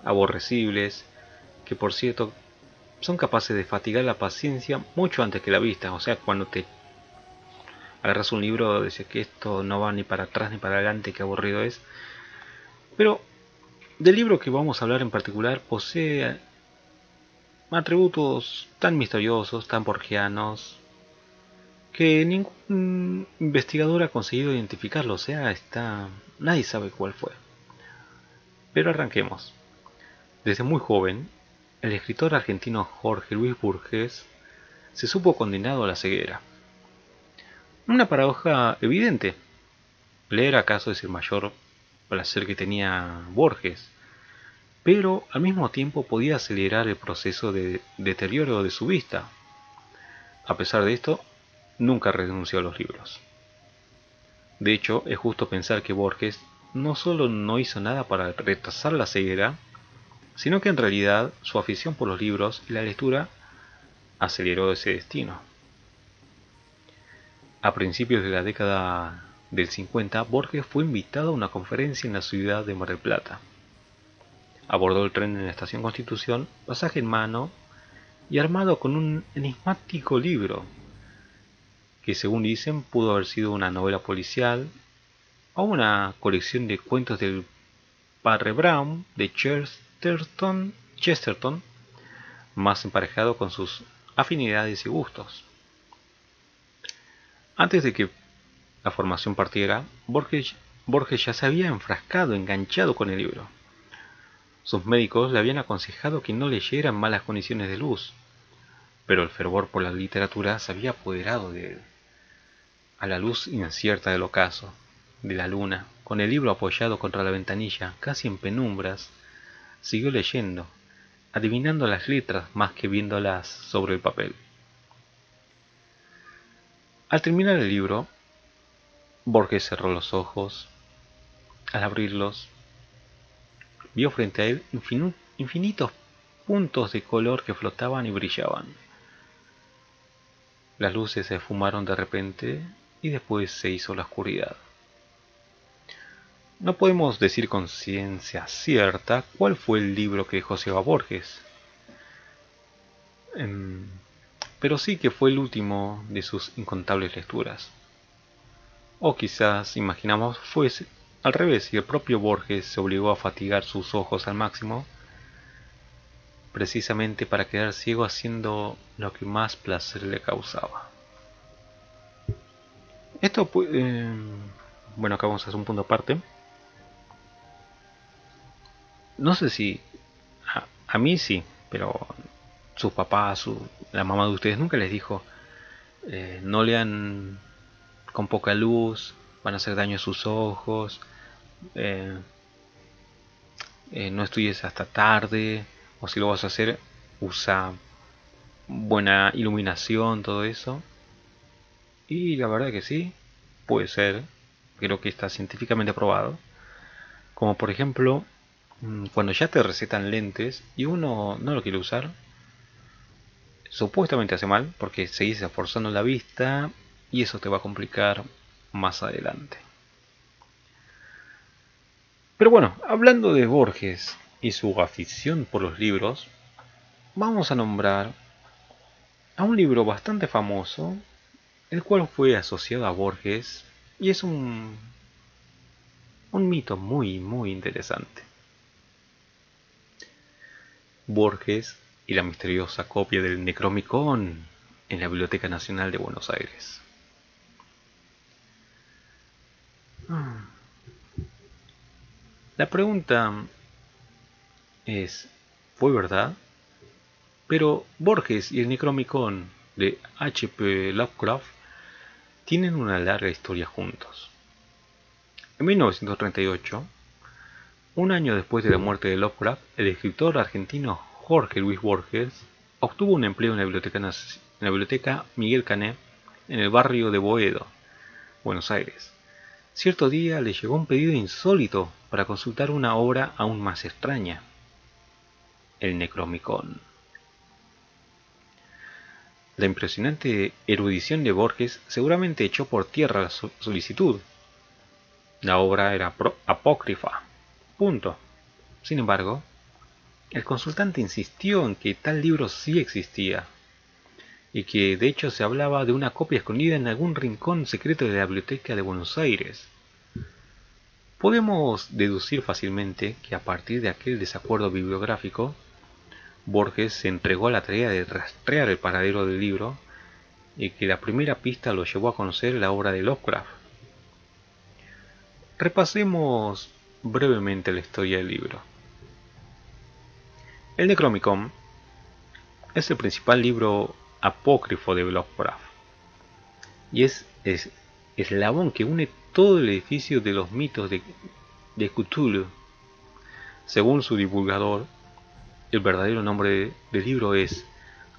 Speaker 2: aborrecibles que, por cierto, son capaces de fatigar la paciencia mucho antes que la vista. O sea, cuando te agarras un libro, dices que esto no va ni para atrás ni para adelante, qué aburrido es. Pero del libro que vamos a hablar en particular posee atributos tan misteriosos, tan borgianos, que ningún investigador ha conseguido identificarlo. O sea, nadie sabe cuál fue. Pero arranquemos. Desde muy joven, el escritor argentino Jorge Luis Borges se supo condenado a la ceguera. Una paradoja evidente. ¿Leer acaso es el mayor placer que tenía Borges, pero al mismo tiempo podía acelerar el proceso de deterioro de su vista. A pesar de esto, nunca renunció a los libros. De hecho, es justo pensar que Borges no solo no hizo nada para retrasar la ceguera, sino que en realidad su afición por los libros y la lectura aceleró ese destino. A principios de la década del 50, Borges fue invitado a una conferencia en la ciudad de Mar del Plata. Abordó el tren en la estación Constitución, pasaje en mano y armado con un enigmático libro, que según dicen pudo haber sido una novela policial o una colección de cuentos del Padre Brown de Chesterton, más emparejado con sus afinidades y gustos. Antes de que la formación partiera, Borges ya se había enfrascado, enganchado con el libro. Sus médicos le habían aconsejado que no leyera en malas condiciones de luz, pero el fervor por la literatura se había apoderado de él. A la luz incierta del ocaso, de la luna, con el libro apoyado contra la ventanilla, casi en penumbras, siguió leyendo, adivinando las letras más que viéndolas sobre el papel. Al terminar el libro, Borges cerró los ojos. Al abrirlos, vio frente a él infinitos puntos de color que flotaban y brillaban. Las luces se esfumaron de repente y después se hizo la oscuridad. No podemos decir con ciencia cierta cuál fue el libro que dejó ciego a Borges, pero sí que fue el último de sus incontables lecturas. O quizás, imaginamos, fuese al revés y el propio Borges se obligó a fatigar sus ojos al máximo, precisamente para quedar ciego haciendo lo que más placer le causaba. Esto, bueno, acá vamos a hacer un punto aparte. No sé si a mí sí, pero sus papás, la mamá de ustedes nunca les dijo no lean con poca luz, van a hacer daño a sus ojos, no estudies hasta tarde, o si lo vas a hacer, usa buena iluminación, todo eso. Y la verdad que sí, puede ser, creo que está científicamente probado. Como por ejemplo, cuando ya te recetan lentes y uno no lo quiere usar, supuestamente hace mal porque seguís esforzando la vista y eso te va a complicar más adelante. Pero bueno, hablando de Borges y su afición por los libros, vamos a nombrar a un libro bastante famoso, el cual fue asociado a Borges y es un mito muy interesante. Borges y la misteriosa copia del Necronomicon en la Biblioteca Nacional de Buenos Aires. La pregunta es, ¿fue verdad? Pero Borges y el Necronomicon de H.P. Lovecraft tienen una larga historia juntos. En 1938, un año después de la muerte de Lovecraft, el escritor argentino Jorge Luis Borges obtuvo un empleo en la biblioteca Miguel Cané en el barrio de Boedo, Buenos Aires. Cierto día le llegó un pedido insólito para consultar una obra aún más extraña, el Necronomicon. La impresionante erudición de Borges seguramente echó por tierra la solicitud. La obra era apócrifa. Punto. Sin embargo, el consultante insistió en que tal libro sí existía, y que de hecho se hablaba de una copia escondida en algún rincón secreto de la Biblioteca de Buenos Aires. Podemos deducir fácilmente que a partir de aquel desacuerdo bibliográfico, Borges se entregó a la tarea de rastrear el paradero del libro y que la primera pista lo llevó a conocer la obra de Lovecraft. Repasemos brevemente la historia del libro. El Necronomicon es el principal libro apócrifo de Lovecraft y es eslabón que une todo el edificio de los mitos de Cthulhu. Según su divulgador, el verdadero nombre del libro es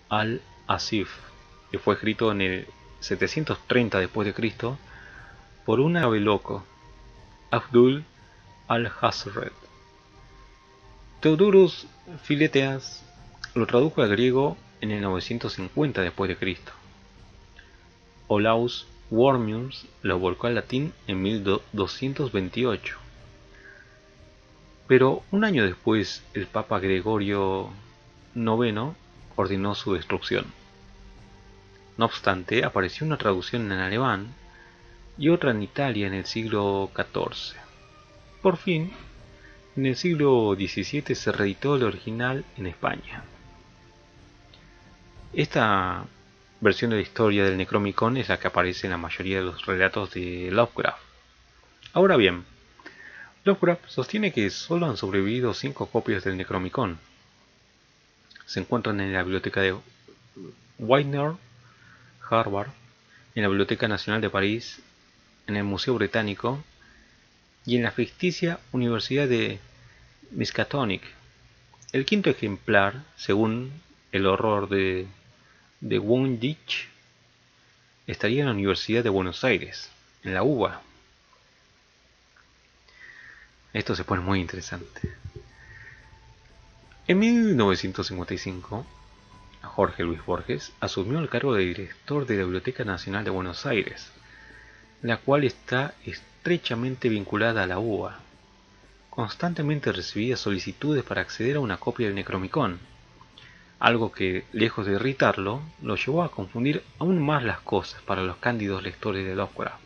Speaker 2: Al-Asif, que fue escrito en el 730 después de Cristo por un árabe loco, Abdul al-Hazred. Theodorus Philetheas lo tradujo al griego en el 950 después de Cristo. Olaus Wormius lo volcó al latín en 1228. Pero un año después el Papa Gregorio IX ordenó su destrucción. No obstante, apareció una traducción en alemán y otra en Italia en el siglo XIV. Por fin, en el siglo XVII se reeditó el original en España. Esta versión de la historia del Necronomicon es la que aparece en la mayoría de los relatos de Lovecraft. Ahora bien, Lovecraft sostiene que solo han sobrevivido 5 copias del Necronomicon. Se encuentran en la biblioteca de Wagner, Harvard, en la Biblioteca Nacional de París, en el Museo Británico y en la ficticia Universidad de Miskatonic. El quinto ejemplar, según el horror de Wundt, estaría en la Universidad de Buenos Aires, en la UBA. Esto se pone muy interesante. En 1955, Jorge Luis Borges asumió el cargo de director de la Biblioteca Nacional de Buenos Aires, la cual está estrechamente vinculada a la UBA. Constantemente recibía solicitudes para acceder a una copia del Necronomicon, algo que, lejos de irritarlo, lo llevó a confundir aún más las cosas para los cándidos lectores de Lovecraft.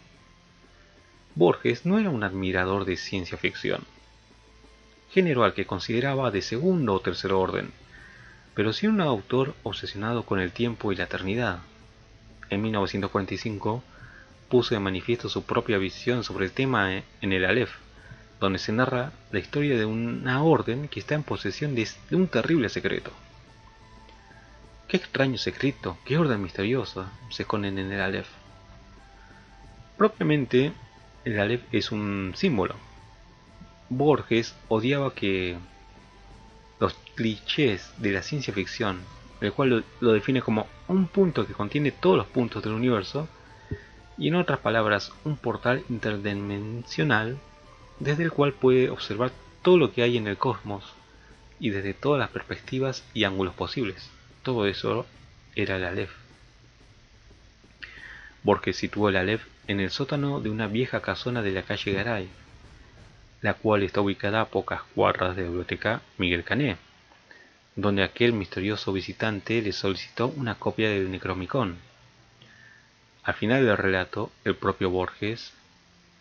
Speaker 2: Borges no era un admirador de ciencia ficción, género al que consideraba de segundo o tercer orden, pero sí un autor obsesionado con el tiempo y la eternidad. En 1945 puso de manifiesto su propia visión sobre el tema en el Aleph, donde se narra la historia de una orden que está en posesión de un terrible secreto. ¡Qué extraño secreto! ¡Qué orden misteriosa! Se esconden en el Aleph. Propiamente, el Aleph es un símbolo. Borges odiaba que los clichés de la ciencia ficción, el cual lo define como un punto que contiene todos los puntos del universo, y en otras palabras, un portal interdimensional desde el cual puede observar todo lo que hay en el cosmos y desde todas las perspectivas y ángulos posibles. Todo eso era el Aleph. Borges situó el Aleph en el sótano de una vieja casona de la calle Garay, la cual está ubicada a pocas cuadras de la biblioteca Miguel Cané, donde aquel misterioso visitante le solicitó una copia del Necronomicon. Al final del relato, el propio Borges,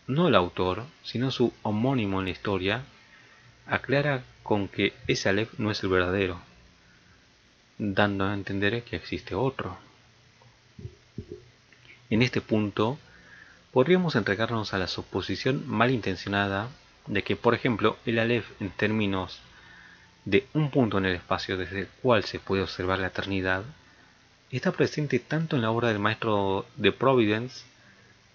Speaker 2: no el autor, sino su homónimo en la historia, aclara con que ese Aleph no es el verdadero, dando a entender que existe otro. En este punto, podríamos entregarnos a la suposición malintencionada de que, por ejemplo, el Aleph en términos de un punto en el espacio desde el cual se puede observar la eternidad, está presente tanto en la obra del maestro de Providence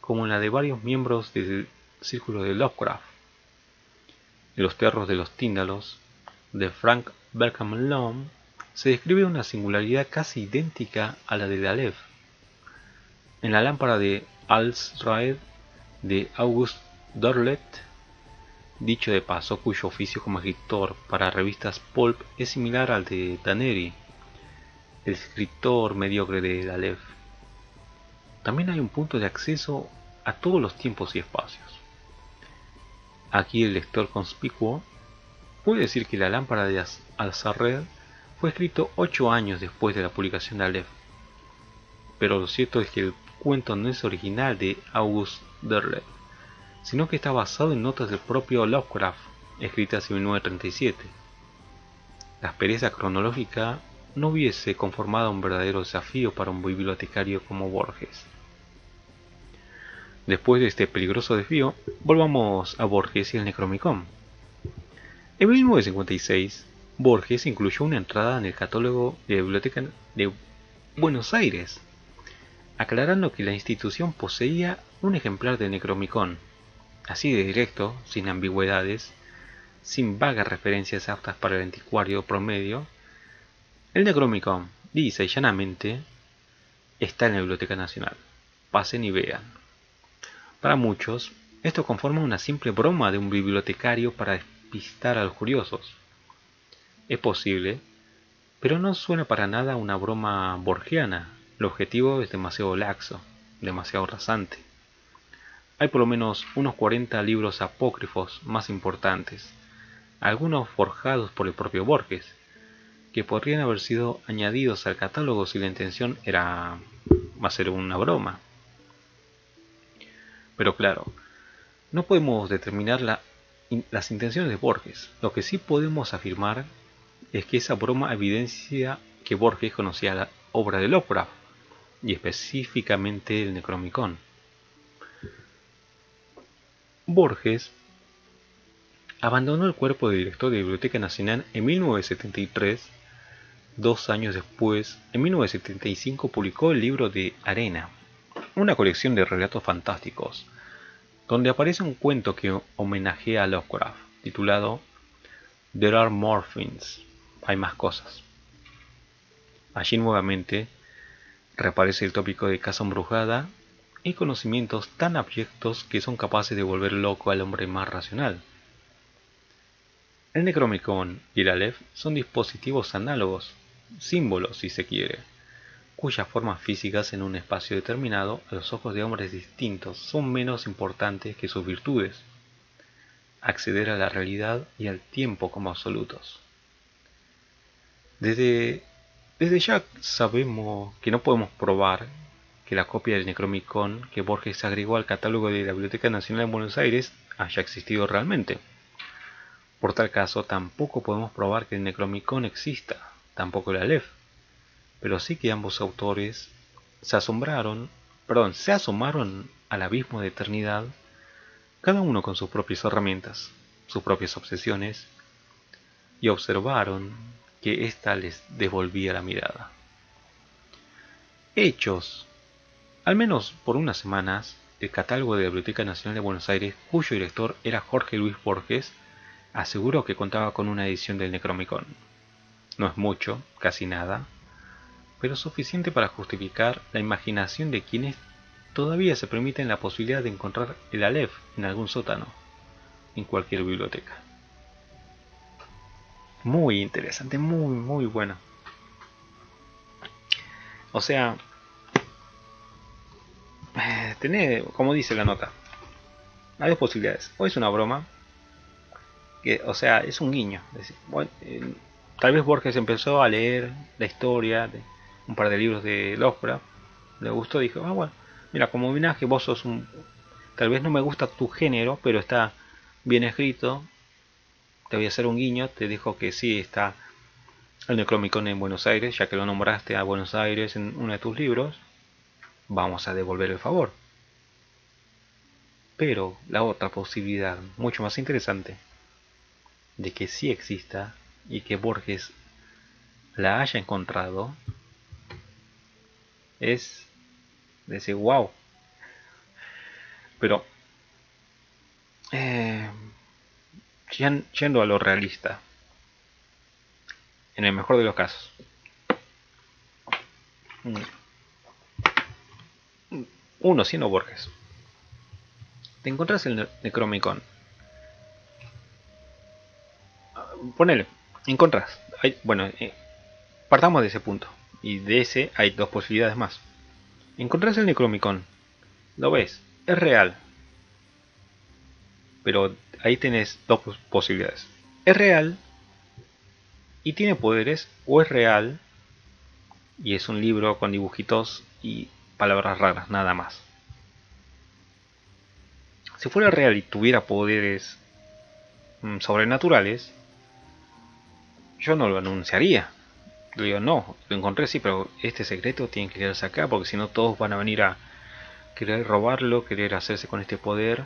Speaker 2: como en la de varios miembros del círculo de Lovecraft. En Los terros de los Tíndalos, de Frank Belknap Long, se describe una singularidad casi idéntica a la del Aleph. En La lámpara de Alsraed, de August Derleth, dicho de paso, cuyo oficio como escritor para revistas pulp es similar al de Daneri, el escritor mediocre de Aleph. También hay un punto de acceso a todos los tiempos y espacios. Aquí el lector conspicuo puede decir que La lámpara de Alsraed fue escrito 8 años después de la publicación de Aleph, pero lo cierto es que el cuento no es original de August Derleth, sino que está basado en notas del propio Lovecraft, escritas en 1937. La aspereza cronológica no hubiese conformado un verdadero desafío para un bibliotecario como Borges. Después de este peligroso desvío, volvamos a Borges y el Necronomicon. En 1956, Borges incluyó una entrada en el catálogo de la Biblioteca de Buenos Aires, aclarando que la institución poseía un ejemplar de Necronomicon. así de directo, sin ambigüedades, sin vagas referencias aptas para el anticuario promedio, el Necronomicon, dice llanamente, está en la Biblioteca Nacional. Pasen y vean. Para muchos, esto conforma una simple broma de un bibliotecario para despistar a los curiosos. Es posible, pero no suena para nada una broma borgiana. El objetivo es demasiado laxo, demasiado rasante. Hay por lo menos unos 40 libros apócrifos más importantes, algunos forjados por el propio Borges, que podrían haber sido añadidos al catálogo si la intención era hacer una broma. Pero claro, no podemos determinar las intenciones de Borges. Lo que sí podemos afirmar es que esa broma evidencia que Borges conocía la obra de Lovecraft, y específicamente el Necronomicon. Borges abandonó el cuerpo de director de la Biblioteca Nacional en 1973. 2 años después, en 1975, publicó el libro de Arena, una colección de relatos fantásticos, donde aparece un cuento que homenajea a Lovecraft, titulado There Are More Things, hay más cosas. Allí nuevamente reaparece el tópico de casa embrujada y conocimientos tan abyectos que son capaces de volver loco al hombre más racional. El Necronomicon y el Aleph son dispositivos análogos, símbolos si se quiere, cuyas formas físicas en un espacio determinado a los ojos de hombres distintos son menos importantes que sus virtudes, acceder a la realidad y al tiempo como absolutos. Desde ya sabemos que no podemos probar que la copia del Necronomicon que Borges agregó al catálogo de la Biblioteca Nacional de Buenos Aires haya existido realmente. Por tal caso, tampoco podemos probar que el Necronomicon exista, tampoco el Aleph, pero sí que ambos autores se asomaron al abismo de eternidad, cada uno con sus propias herramientas, sus propias obsesiones, y observaron que ésta les devolvía la mirada. Hechos, al menos por unas semanas, el catálogo de la Biblioteca Nacional de Buenos Aires, cuyo director era Jorge Luis Borges, aseguró que contaba con una edición del Necronomicon. No es mucho, casi nada, pero suficiente para justificar la imaginación de quienes todavía se permiten la posibilidad de encontrar el Aleph en algún sótano, en cualquier biblioteca. Muy interesante, muy bueno. O sea, como dice la nota, hay dos posibilidades. O es una broma, o sea, es un guiño. Es decir, bueno, tal vez Borges empezó a leer la historia de un par de libros de Lovecraft, le gustó, dijo, bueno, mira, como homenaje vos sos tal vez no me gusta tu género, pero está bien escrito, te voy a hacer un guiño, te dijo que sí está el Necronomicon en Buenos Aires, ya que lo nombraste a Buenos Aires en uno de tus libros, vamos a devolver el favor. Pero la otra posibilidad, mucho más interesante, de que sí exista y que Borges la haya encontrado, es decir, wow. Pero yendo a lo realista, en el mejor de los casos, uno siendo Borges, te encontrás el Necronomicon, ponele, encontrás, partamos de ese punto, y de ese hay dos posibilidades más. Encontrás el Necronomicon, lo ves, es real, pero ahí tenés dos posibilidades. Es real y tiene poderes, o es real y es un libro con dibujitos y palabras raras, nada más. Si fuera real y tuviera poderes sobrenaturales, yo no lo anunciaría. Le digo, no, lo encontré sí, pero este secreto tiene que quedarse acá, porque si no todos van a venir a querer robarlo, querer hacerse con este poder.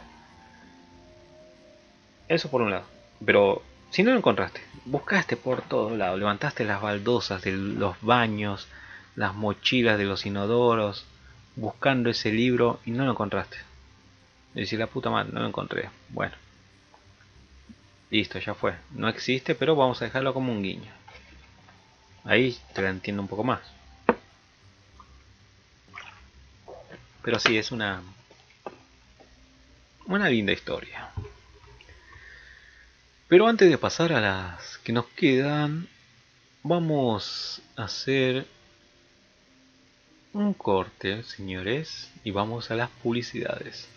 Speaker 2: Eso por un lado. Pero si no lo encontraste, buscaste por todos lados, levantaste las baldosas de los baños, las mochilas de los inodoros, buscando ese libro y no lo encontraste. Decir la puta madre, no lo encontré. Bueno. Listo, ya fue. No existe, pero vamos a dejarlo como un guiño. Ahí te la entiendo un poco más. Pero sí, es una linda historia. Pero antes de pasar a las que nos quedan, vamos a hacer un corte, señores, y vamos a las publicidades.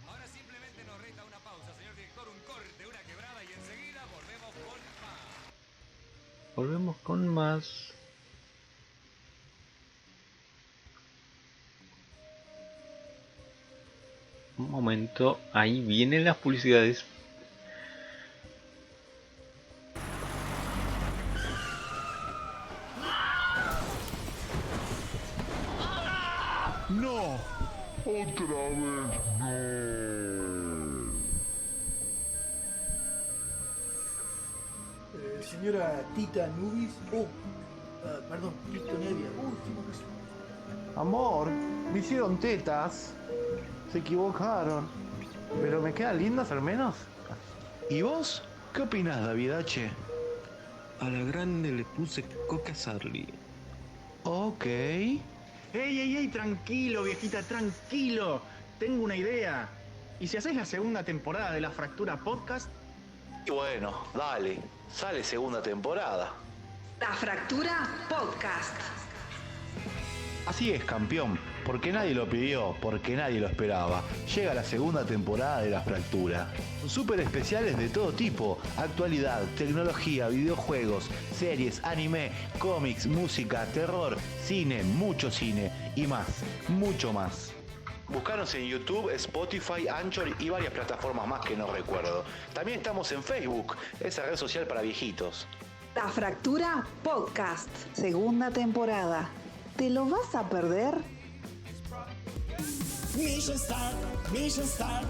Speaker 3: Ahora simplemente nos resta una pausa, señor director, un corte, una quebrada y enseguida volvemos con más.
Speaker 2: Volvemos con más. Un momento, ahí vienen las publicidades.
Speaker 4: No, otra vez no.
Speaker 5: Señora Tita Nubis. Perdón, Tito Nevia. Último que
Speaker 6: Amor, me hicieron tetas. Se equivocaron. Pero me quedan lindas al menos.
Speaker 7: ¿Y vos? ¿Qué opinás, David H?
Speaker 8: A la grande le puse Coca Sarli.
Speaker 6: Ok.
Speaker 9: ¡Ey! Tranquilo, viejita, tranquilo. Tengo una idea. ¿Y si haces la segunda temporada de La Fractura Podcast?
Speaker 10: Y bueno, dale, sale segunda temporada.
Speaker 11: La Fractura Podcast.
Speaker 6: Así es, campeón. Porque nadie lo pidió, porque nadie lo esperaba. Llega la segunda temporada de La Fractura. Súper especiales de todo tipo. Actualidad, tecnología, videojuegos, series, anime, cómics, música, terror, cine, mucho cine y más, mucho más. Buscanos en YouTube, Spotify, Anchor y varias plataformas más que no recuerdo. También estamos en Facebook, esa red social para viejitos.
Speaker 11: La Fractura Podcast, segunda temporada. ¿Te lo vas a perder?
Speaker 12: Mission Start,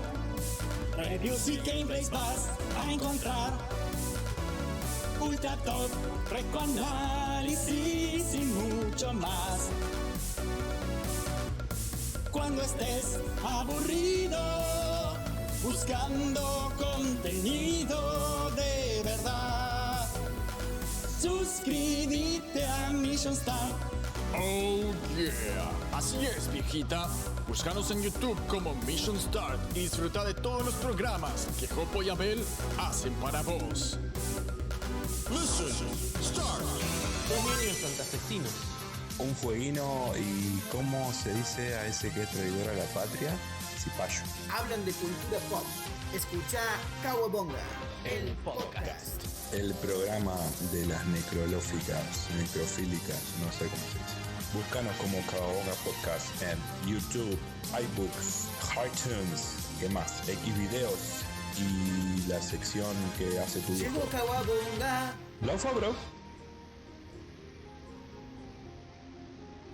Speaker 12: reviews y gameplays vas a encontrar. Ultra top, recoanálisis y mucho más. Cuando estés aburrido, buscando contenido de verdad, suscríbete a Mission Start.
Speaker 4: Oh yeah, así es, viejita. Búscanos en YouTube como Mission Start y disfruta de todos los programas que Jopo y Abel hacen para vos. Listen, start.
Speaker 8: Dominios santafesinos.
Speaker 13: Un fueguino y ¿cómo se dice a ese que es traidor a la patria? Cipayo.
Speaker 5: Hablan de cultura pop. Escucha Kawabonga, el podcast.
Speaker 13: El programa de las necrolóficas, necrofílicas, no sé cómo se dice. Búscanos como Kawabonga Podcast en YouTube, iBooks, iTunes, ¿qué más? Xvideos y la sección que hace tu viejo.
Speaker 5: Llegó Kawabonga.
Speaker 13: Laufa, bro.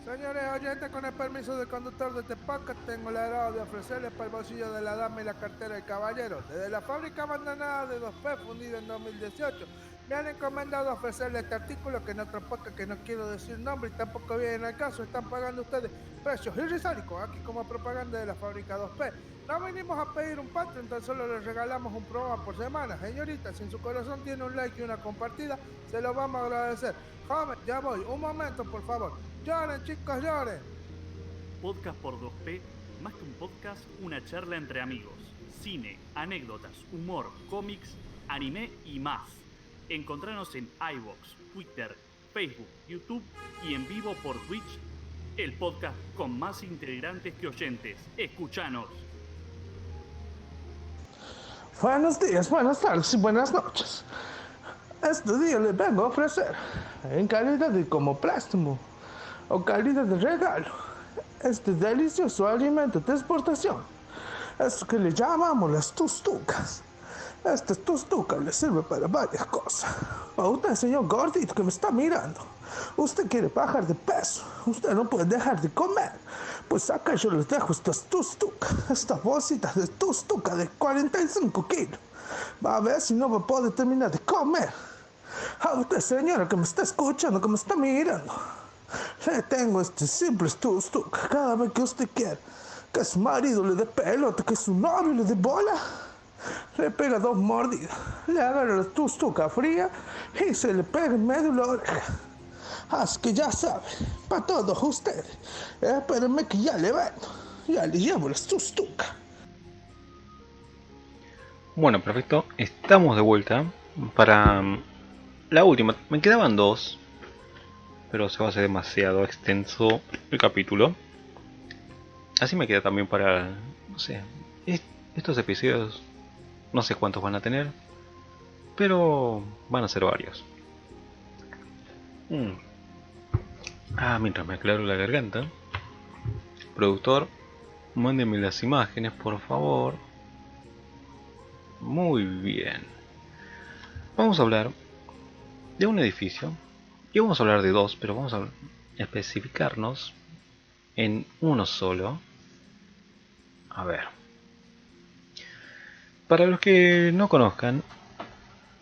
Speaker 14: Señores oyentes, con el permiso del conductor de este podcast, tengo el agrado de ofrecerles para el bolsillo de la dama y la cartera del caballero. Desde la fábrica abandonada de 2P, fundida en 2018, me han encomendado ofrecerles este artículo que en otro podcast, que no quiero decir nombre y tampoco viene al caso, están pagando ustedes precios irrisóricos aquí como propaganda de la fábrica 2P. No venimos a pedir un Patreon, tan solo les regalamos un programa por semana. Señorita, si en su corazón tiene un like y una compartida, se lo vamos a agradecer. Joven, ya voy, un momento por favor. Lloren, chicos, lloren.
Speaker 15: Podcast por 2P, más que un podcast, una charla entre amigos. Cine, anécdotas, humor, cómics, anime y más. Encontranos en iVoox, Twitter, Facebook, YouTube y en vivo por Twitch. El podcast con más integrantes que oyentes. Escuchanos.
Speaker 16: Buenos días, buenas tardes y buenas noches. Este día les vengo a ofrecer, en calidad de como préstamo o calidad de regalo, este delicioso alimento de exportación, esto que le llamamos las tustucas. Estas tustucas le sirve para varias cosas. A usted, señor gordito que me está mirando, usted quiere bajar de peso, usted no puede dejar de comer, pues acá yo les dejo estas tustucas, esta bolsita de tustuca de 45 kilos. Va a ver si no va a poder terminar de comer. A usted, señora que me está escuchando, que me está mirando, le tengo este simple tustuca cada vez que usted quiera que su marido le dé pelota, que su novio le dé bola. Le pega 2 mordidas, le agarra la tustuca fría y se le pega en medio de la oreja. Así que ya saben, para todos ustedes, espérenme que ya le vendo, ya le llevo las tustucas.
Speaker 2: Bueno, perfecto, estamos de vuelta para la última. Me quedaban 2, pero se va a hacer demasiado extenso el capítulo. Así me queda también para, no sé, estos episodios, no sé cuántos van a tener, pero van a ser varios. Mientras me aclaro la garganta. Productor, mándeme las imágenes, por favor. Muy bien. Vamos a hablar de un edificio. Y vamos a hablar de 2, pero vamos a especificarnos en uno solo. A ver. Para los que no conozcan,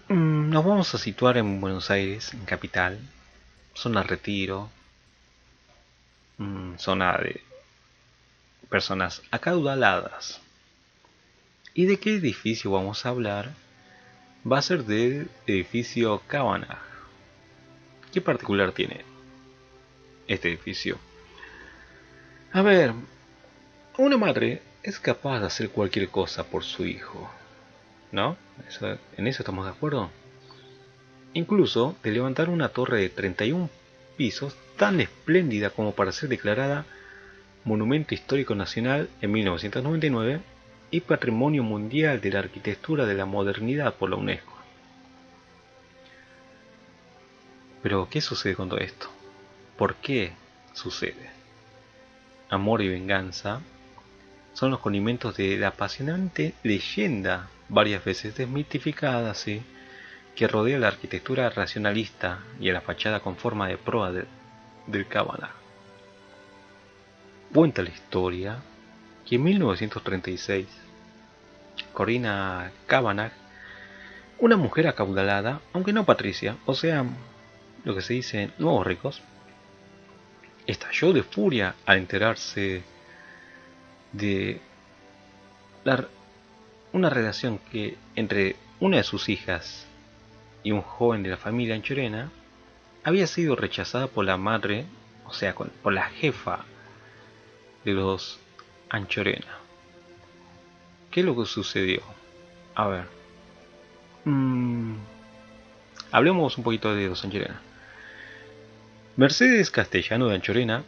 Speaker 2: nos vamos a situar en Buenos Aires, en capital, zona Retiro, zona de personas acaudaladas. ¿Y de qué edificio vamos a hablar? Va a ser del edificio Cavanagh. ¿Qué particular tiene este edificio? A ver, una madre es capaz de hacer cualquier cosa por su hijo, ¿no? ¿En eso estamos de acuerdo? Incluso de levantar una torre de 31 pisos tan espléndida como para ser declarada Monumento Histórico Nacional en 1999 y Patrimonio Mundial de la Arquitectura de la Modernidad por la UNESCO. Pero, ¿qué sucede con todo esto? ¿Por qué sucede? Amor y venganza son los condimentos de la apasionante leyenda, varias veces desmitificada, ¿sí?, que rodea la arquitectura racionalista y a la fachada con forma de proa del Cavanagh. Cuenta la historia que en 1936, Corina Cavanagh, una mujer acaudalada, aunque no patricia, o sea, lo que se dice nuevos ricos, estalló de furia al enterarse de una relación que entre una de sus hijas y un joven de la familia Anchorena había sido rechazada por la madre, o sea, por la jefa de los Anchorena. ¿Qué es lo que sucedió? A ver, hablemos un poquito de los Anchorena. Mercedes Castellano de Anchorena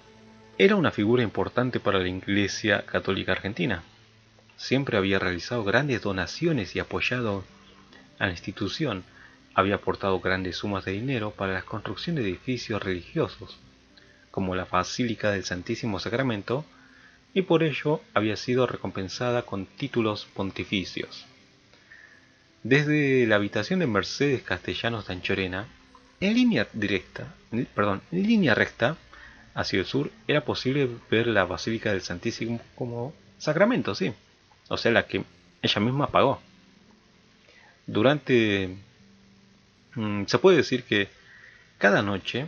Speaker 2: era una figura importante para la Iglesia Católica Argentina. Siempre había realizado grandes donaciones y apoyado a la institución. Había aportado grandes sumas de dinero para la construcción de edificios religiosos, como la Basílica del Santísimo Sacramento, y por ello había sido recompensada con títulos pontificios. Desde la habitación de Mercedes Castellanos de Anchorena, en línea recta hacia el sur, era posible ver la Basílica del Santísimo Sacramento, sí, o sea, la que ella misma pagó. Se puede decir que cada noche,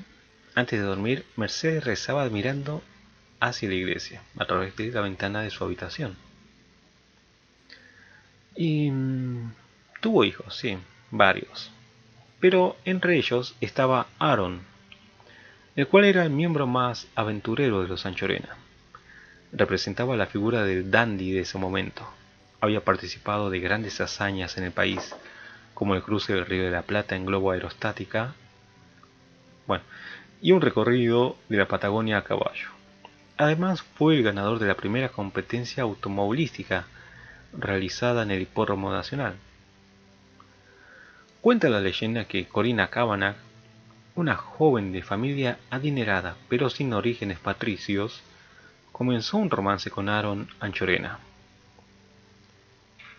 Speaker 2: antes de dormir, Mercedes rezaba mirando hacia la iglesia, a través de la ventana de su habitación. Y tuvo hijos, sí, varios. Pero entre ellos estaba Aaron, el cual era el miembro más aventurero de los Anchorena. Representaba la figura del dandy de ese momento. Había participado de grandes hazañas en el país, como el cruce del Río de la Plata en globo aerostática, y un recorrido de la Patagonia a caballo. Además, fue el ganador de la primera competencia automovilística realizada en el Hipódromo Nacional. Cuenta la leyenda que Corina Cavanagh, una joven de familia adinerada pero sin orígenes patricios, comenzó un romance con Aaron Anchorena.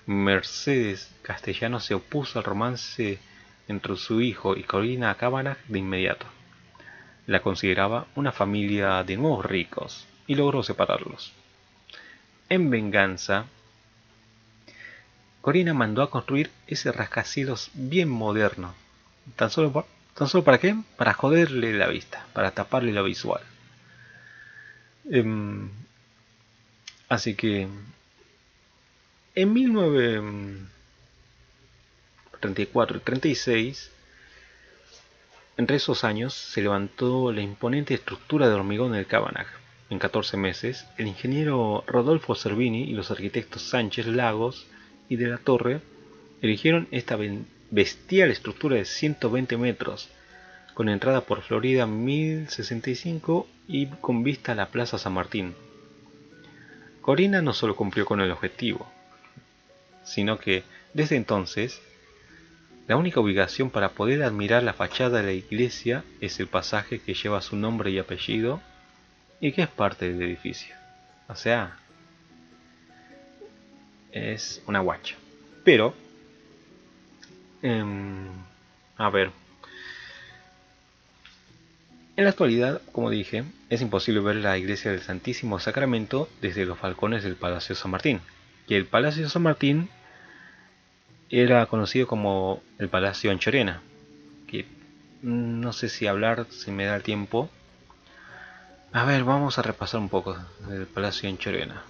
Speaker 2: Mercedes Castellano se opuso al romance entre su hijo y Corina Cavanagh de inmediato. La consideraba una familia de nuevos ricos y logró separarlos. En venganza, Corina mandó a construir ese rascacielos bien moderno. ¿Tan solo para qué? Para joderle la vista, para taparle lo visual. Así que en 1934 y 36, entre esos años, se levantó la imponente estructura de hormigón del Cabanag. En 14 meses, el ingeniero Rodolfo Cervini y los arquitectos Sánchez Lagos y de la Torre erigieron esta bestial estructura de 120 metros, con entrada por Florida 1065 y con vista a la Plaza San Martín. Corina no solo cumplió con el objetivo, sino que, desde entonces, la única ubicación para poder admirar la fachada de la iglesia es el pasaje que lleva su nombre y apellido y que es parte del edificio. O sea, es una guacha. Pero, a ver, en la actualidad, como dije, es imposible ver la iglesia del Santísimo Sacramento desde los balcones del Palacio San Martín. Y el Palacio San Martín era conocido como el Palacio Anchorena, que no sé si hablar, si me da el tiempo. A ver, vamos a repasar un poco del Palacio Anchorena.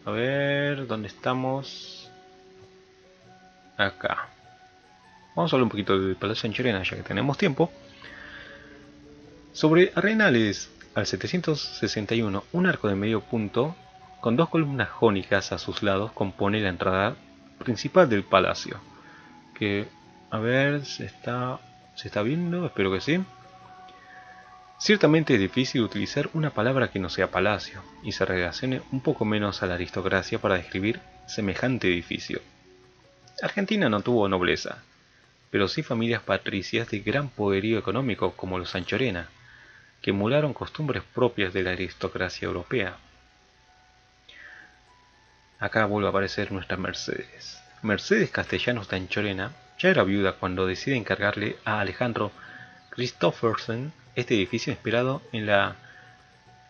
Speaker 2: A ver, ¿dónde estamos? Acá. Vamos a hablar un poquito del Palacio Anchorena, ya que tenemos tiempo. Sobre arenales al 761, un arco de medio punto con dos columnas jónicas a sus lados compone la entrada principal del palacio. Que, a ver, se está viendo, espero que sí. Ciertamente es difícil utilizar una palabra que no sea palacio y se relacione un poco menos a la aristocracia para describir semejante edificio. Argentina no tuvo nobleza, pero sí familias patricias de gran poderío económico como los Anchorena, que emularon costumbres propias de la aristocracia europea. Acá vuelve a aparecer nuestra Mercedes. Mercedes Castellanos de Anchorena ya era viuda cuando decide encargarle a Alejandro Christophersen este edificio inspirado en la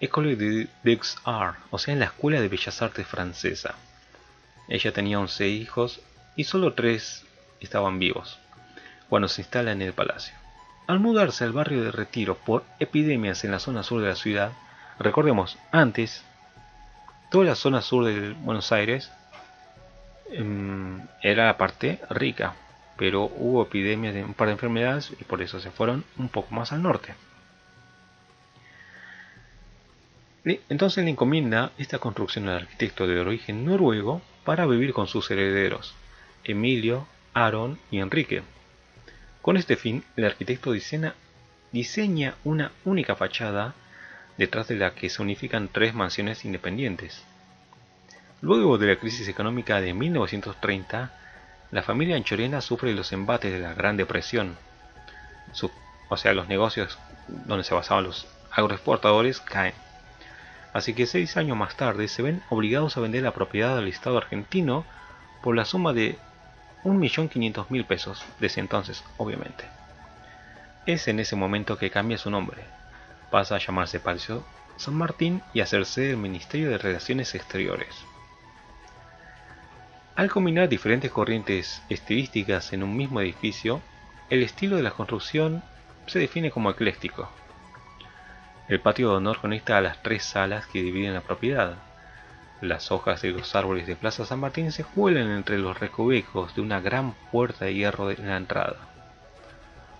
Speaker 2: École des Beaux-Arts, o sea, en la Escuela de Bellas Artes francesa. Ella tenía 11 hijos y solo 3 estaban vivos cuando se instala en el palacio. Al mudarse al barrio de Retiro por epidemias en la zona sur de la ciudad, recordemos, antes, toda la zona sur de Buenos Aires era la parte rica, pero hubo epidemias de un par de enfermedades y por eso se fueron un poco más al norte. Entonces le encomienda esta construcción al arquitecto de origen noruego para vivir con sus herederos, Emilio, Aaron y Enrique. Con este fin, el arquitecto diseña una única fachada detrás de la que se unifican 3 mansiones independientes. Luego de la crisis económica de 1930, la familia Anchorena sufre los embates de la Gran Depresión. O sea, los negocios donde se basaban los agroexportadores caen. Así que 6 años más tarde se ven obligados a vender la propiedad al Estado argentino por la suma de 1.500.000 pesos, desde entonces, obviamente. Es en ese momento que cambia su nombre. Pasa a llamarse Palacio San Martín y a hacerse el Ministerio de Relaciones Exteriores. Al combinar diferentes corrientes estilísticas en un mismo edificio, el estilo de la construcción se define como ecléctico. El patio de honor conecta a las 3 salas que dividen la propiedad. Las hojas de los árboles de Plaza San Martín se cuelan entre los recovecos de una gran puerta de hierro en la entrada.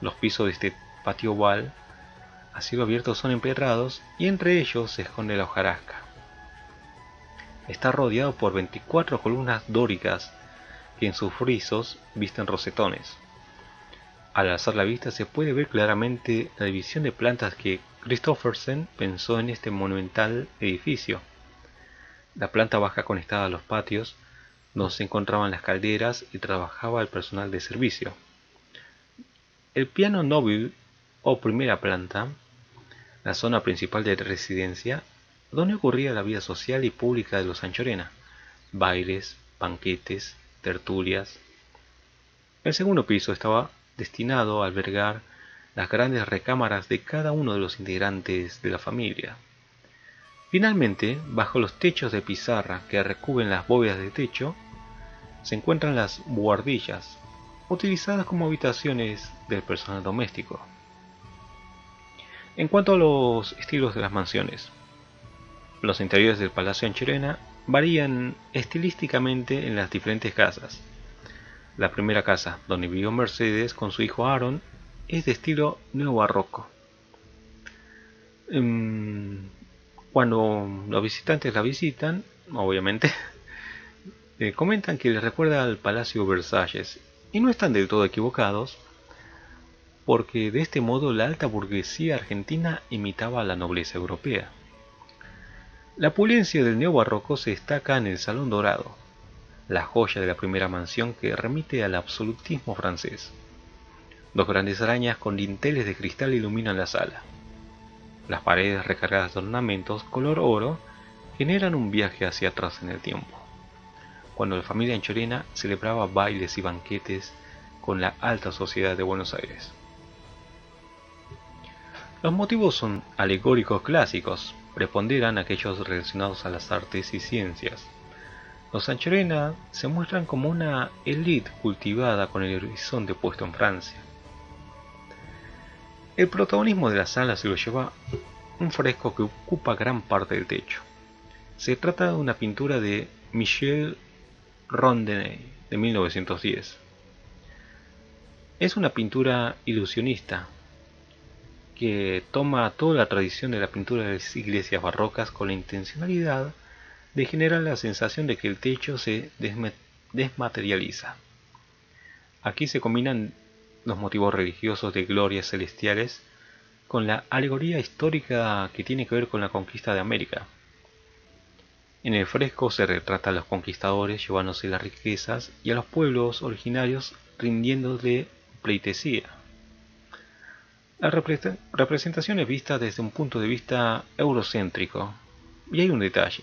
Speaker 2: Los pisos de este patio oval a cielo abierto son empedrados y entre ellos se esconde la hojarasca. Está rodeado por 24 columnas dóricas que en sus frisos visten rosetones. Al alzar la vista se puede ver claramente la división de plantas que Christophersen pensó en este monumental edificio. La planta baja conectada a los patios, donde se encontraban las calderas y trabajaba el personal de servicio. El piano noble o primera planta, la zona principal de residencia, donde ocurría la vida social y pública de los Anchorena, bailes, banquetes, tertulias. El segundo piso estaba destinado a albergar las grandes recámaras de cada uno de los integrantes de la familia. Finalmente, bajo los techos de pizarra que recubren las bóvedas de techo, se encuentran las buhardillas, utilizadas como habitaciones del personal doméstico. En cuanto a los estilos de las mansiones, Los interiores del Palacio Anchorena varían estilísticamente en las diferentes casas. La primera casa, donde vivió Mercedes con su hijo Aaron, es de estilo neobarroco. Cuando los visitantes la visitan, obviamente, comentan que les recuerda al Palacio Versalles, y no están del todo equivocados, porque de este modo la alta burguesía argentina imitaba a la nobleza europea. La opulencia del neobarroco se destaca en el Salón Dorado, la joya de la primera mansión que remite al absolutismo francés. Dos grandes arañas con dinteles de cristal iluminan la sala. Las paredes recargadas de ornamentos color oro generan un viaje hacia atrás en el tiempo, cuando la familia Anchorena celebraba bailes y banquetes con la alta sociedad de Buenos Aires. Los motivos son alegóricos clásicos, preponderan aquellos relacionados a las artes y ciencias. Los Anchorena se muestran como una élite cultivada con el horizonte puesto en Francia. El protagonismo de la sala se lo lleva un fresco que ocupa gran parte del techo. Se trata de una pintura de Michel Rondenet de 1910. Es una pintura ilusionista que toma toda la tradición de la pintura de las iglesias barrocas con la intencionalidad de generar la sensación de que el techo se desmaterializa. Aquí se combinan los motivos religiosos de glorias celestiales con la alegoría histórica que tiene que ver con la conquista de América. En el fresco se retrata a los conquistadores llevándose las riquezas y a los pueblos originarios rindiéndole pleitesía. La representación es vista desde un punto de vista eurocéntrico, y hay un detalle.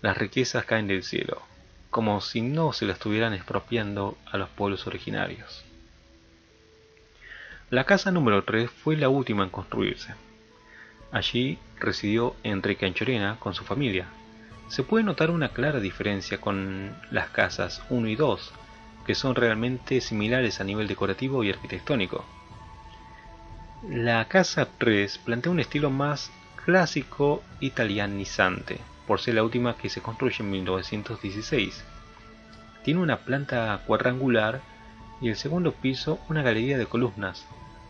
Speaker 2: Las riquezas caen del cielo, como si no se las estuvieran expropiando a los pueblos originarios. La casa número 3 fue la última en construirse. Allí residió Enrique Anchorena con su familia. Se puede notar una clara diferencia con las casas 1 y 2, que son realmente similares a nivel decorativo y arquitectónico. La casa 3 plantea un estilo más clásico italianizante, por ser la última que se construye en 1916. Tiene una planta cuadrangular y el segundo piso una galería de columnas.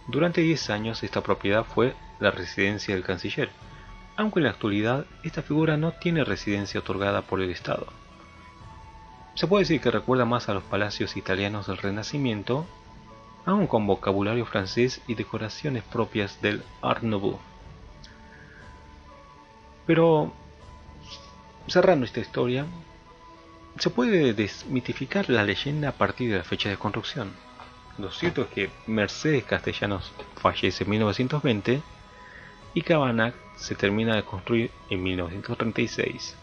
Speaker 2: Durante 10 años esta propiedad fue la residencia del canciller, aunque en la actualidad esta figura no tiene residencia otorgada por el Estado. Se puede decir que recuerda más a los palacios italianos del Renacimiento, aún con vocabulario francés y decoraciones propias del Art Nouveau. Pero, cerrando esta historia, se puede desmitificar la leyenda a partir de la fecha de construcción. Lo cierto es que Mercedes Castellanos fallece en 1920 y Cabanac se termina de construir en 1936.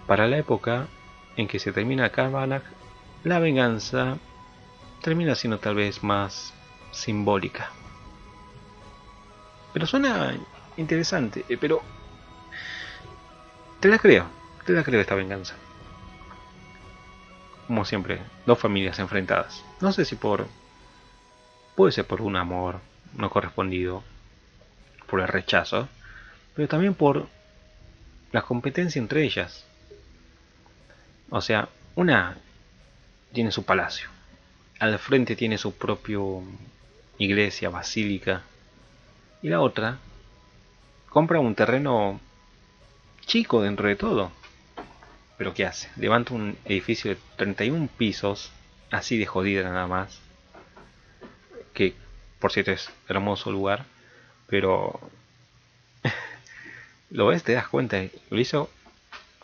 Speaker 2: Para la época en que se termina Cabanac, la venganza termina siendo tal vez más simbólica. Pero suena interesante, pero te la creo esta venganza. Como siempre, dos familias enfrentadas. No sé si puede ser por un amor no correspondido, por el rechazo, pero también por la competencia entre ellas. O sea, una tiene su palacio, al frente tiene su propio iglesia, basílica, y la otra compra un terreno chico dentro de todo. Pero ¿qué hace? Levanta un edificio de 31 pisos, así de jodida nada más, que por cierto es hermoso lugar, pero lo ves, te das cuenta, lo hizo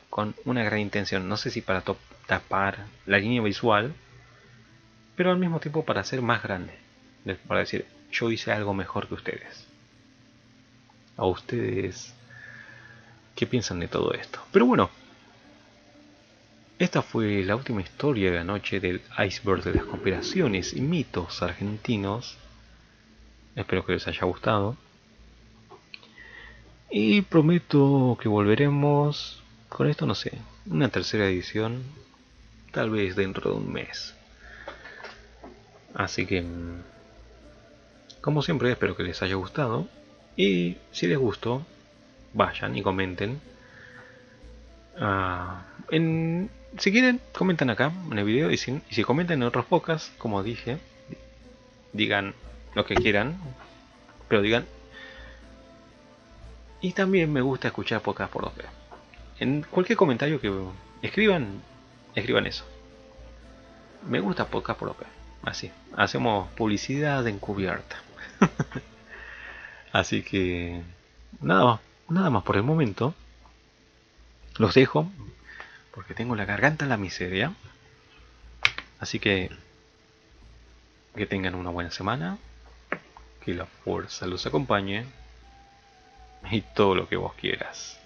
Speaker 2: con una gran intención, no sé si para tapar la línea visual, pero al mismo tiempo para hacer más grande, para decir, yo hice algo mejor que ustedes. A ustedes, ¿qué piensan de todo esto? Pero bueno, esta fue la última historia de la noche del iceberg de las conspiraciones y mitos argentinos. Espero que les haya gustado. Y prometo que volveremos con esto, no sé, una tercera edición, tal vez dentro de un mes. Así que, como siempre, espero que les haya gustado. Y si les gustó, vayan y comenten. Si quieren, comentan acá en el video. Y si comentan en otros podcasts, como dije, digan lo que quieran, pero digan. Y también me gusta escuchar podcast por 2B. En cualquier comentario que escriban eso. Me gusta podcast por 2B. Así, hacemos publicidad encubierta. Así que nada más por el momento. Los dejo porque tengo la garganta en la miseria. Así que tengan una buena semana. Que la fuerza los acompañe. Y todo lo que vos quieras.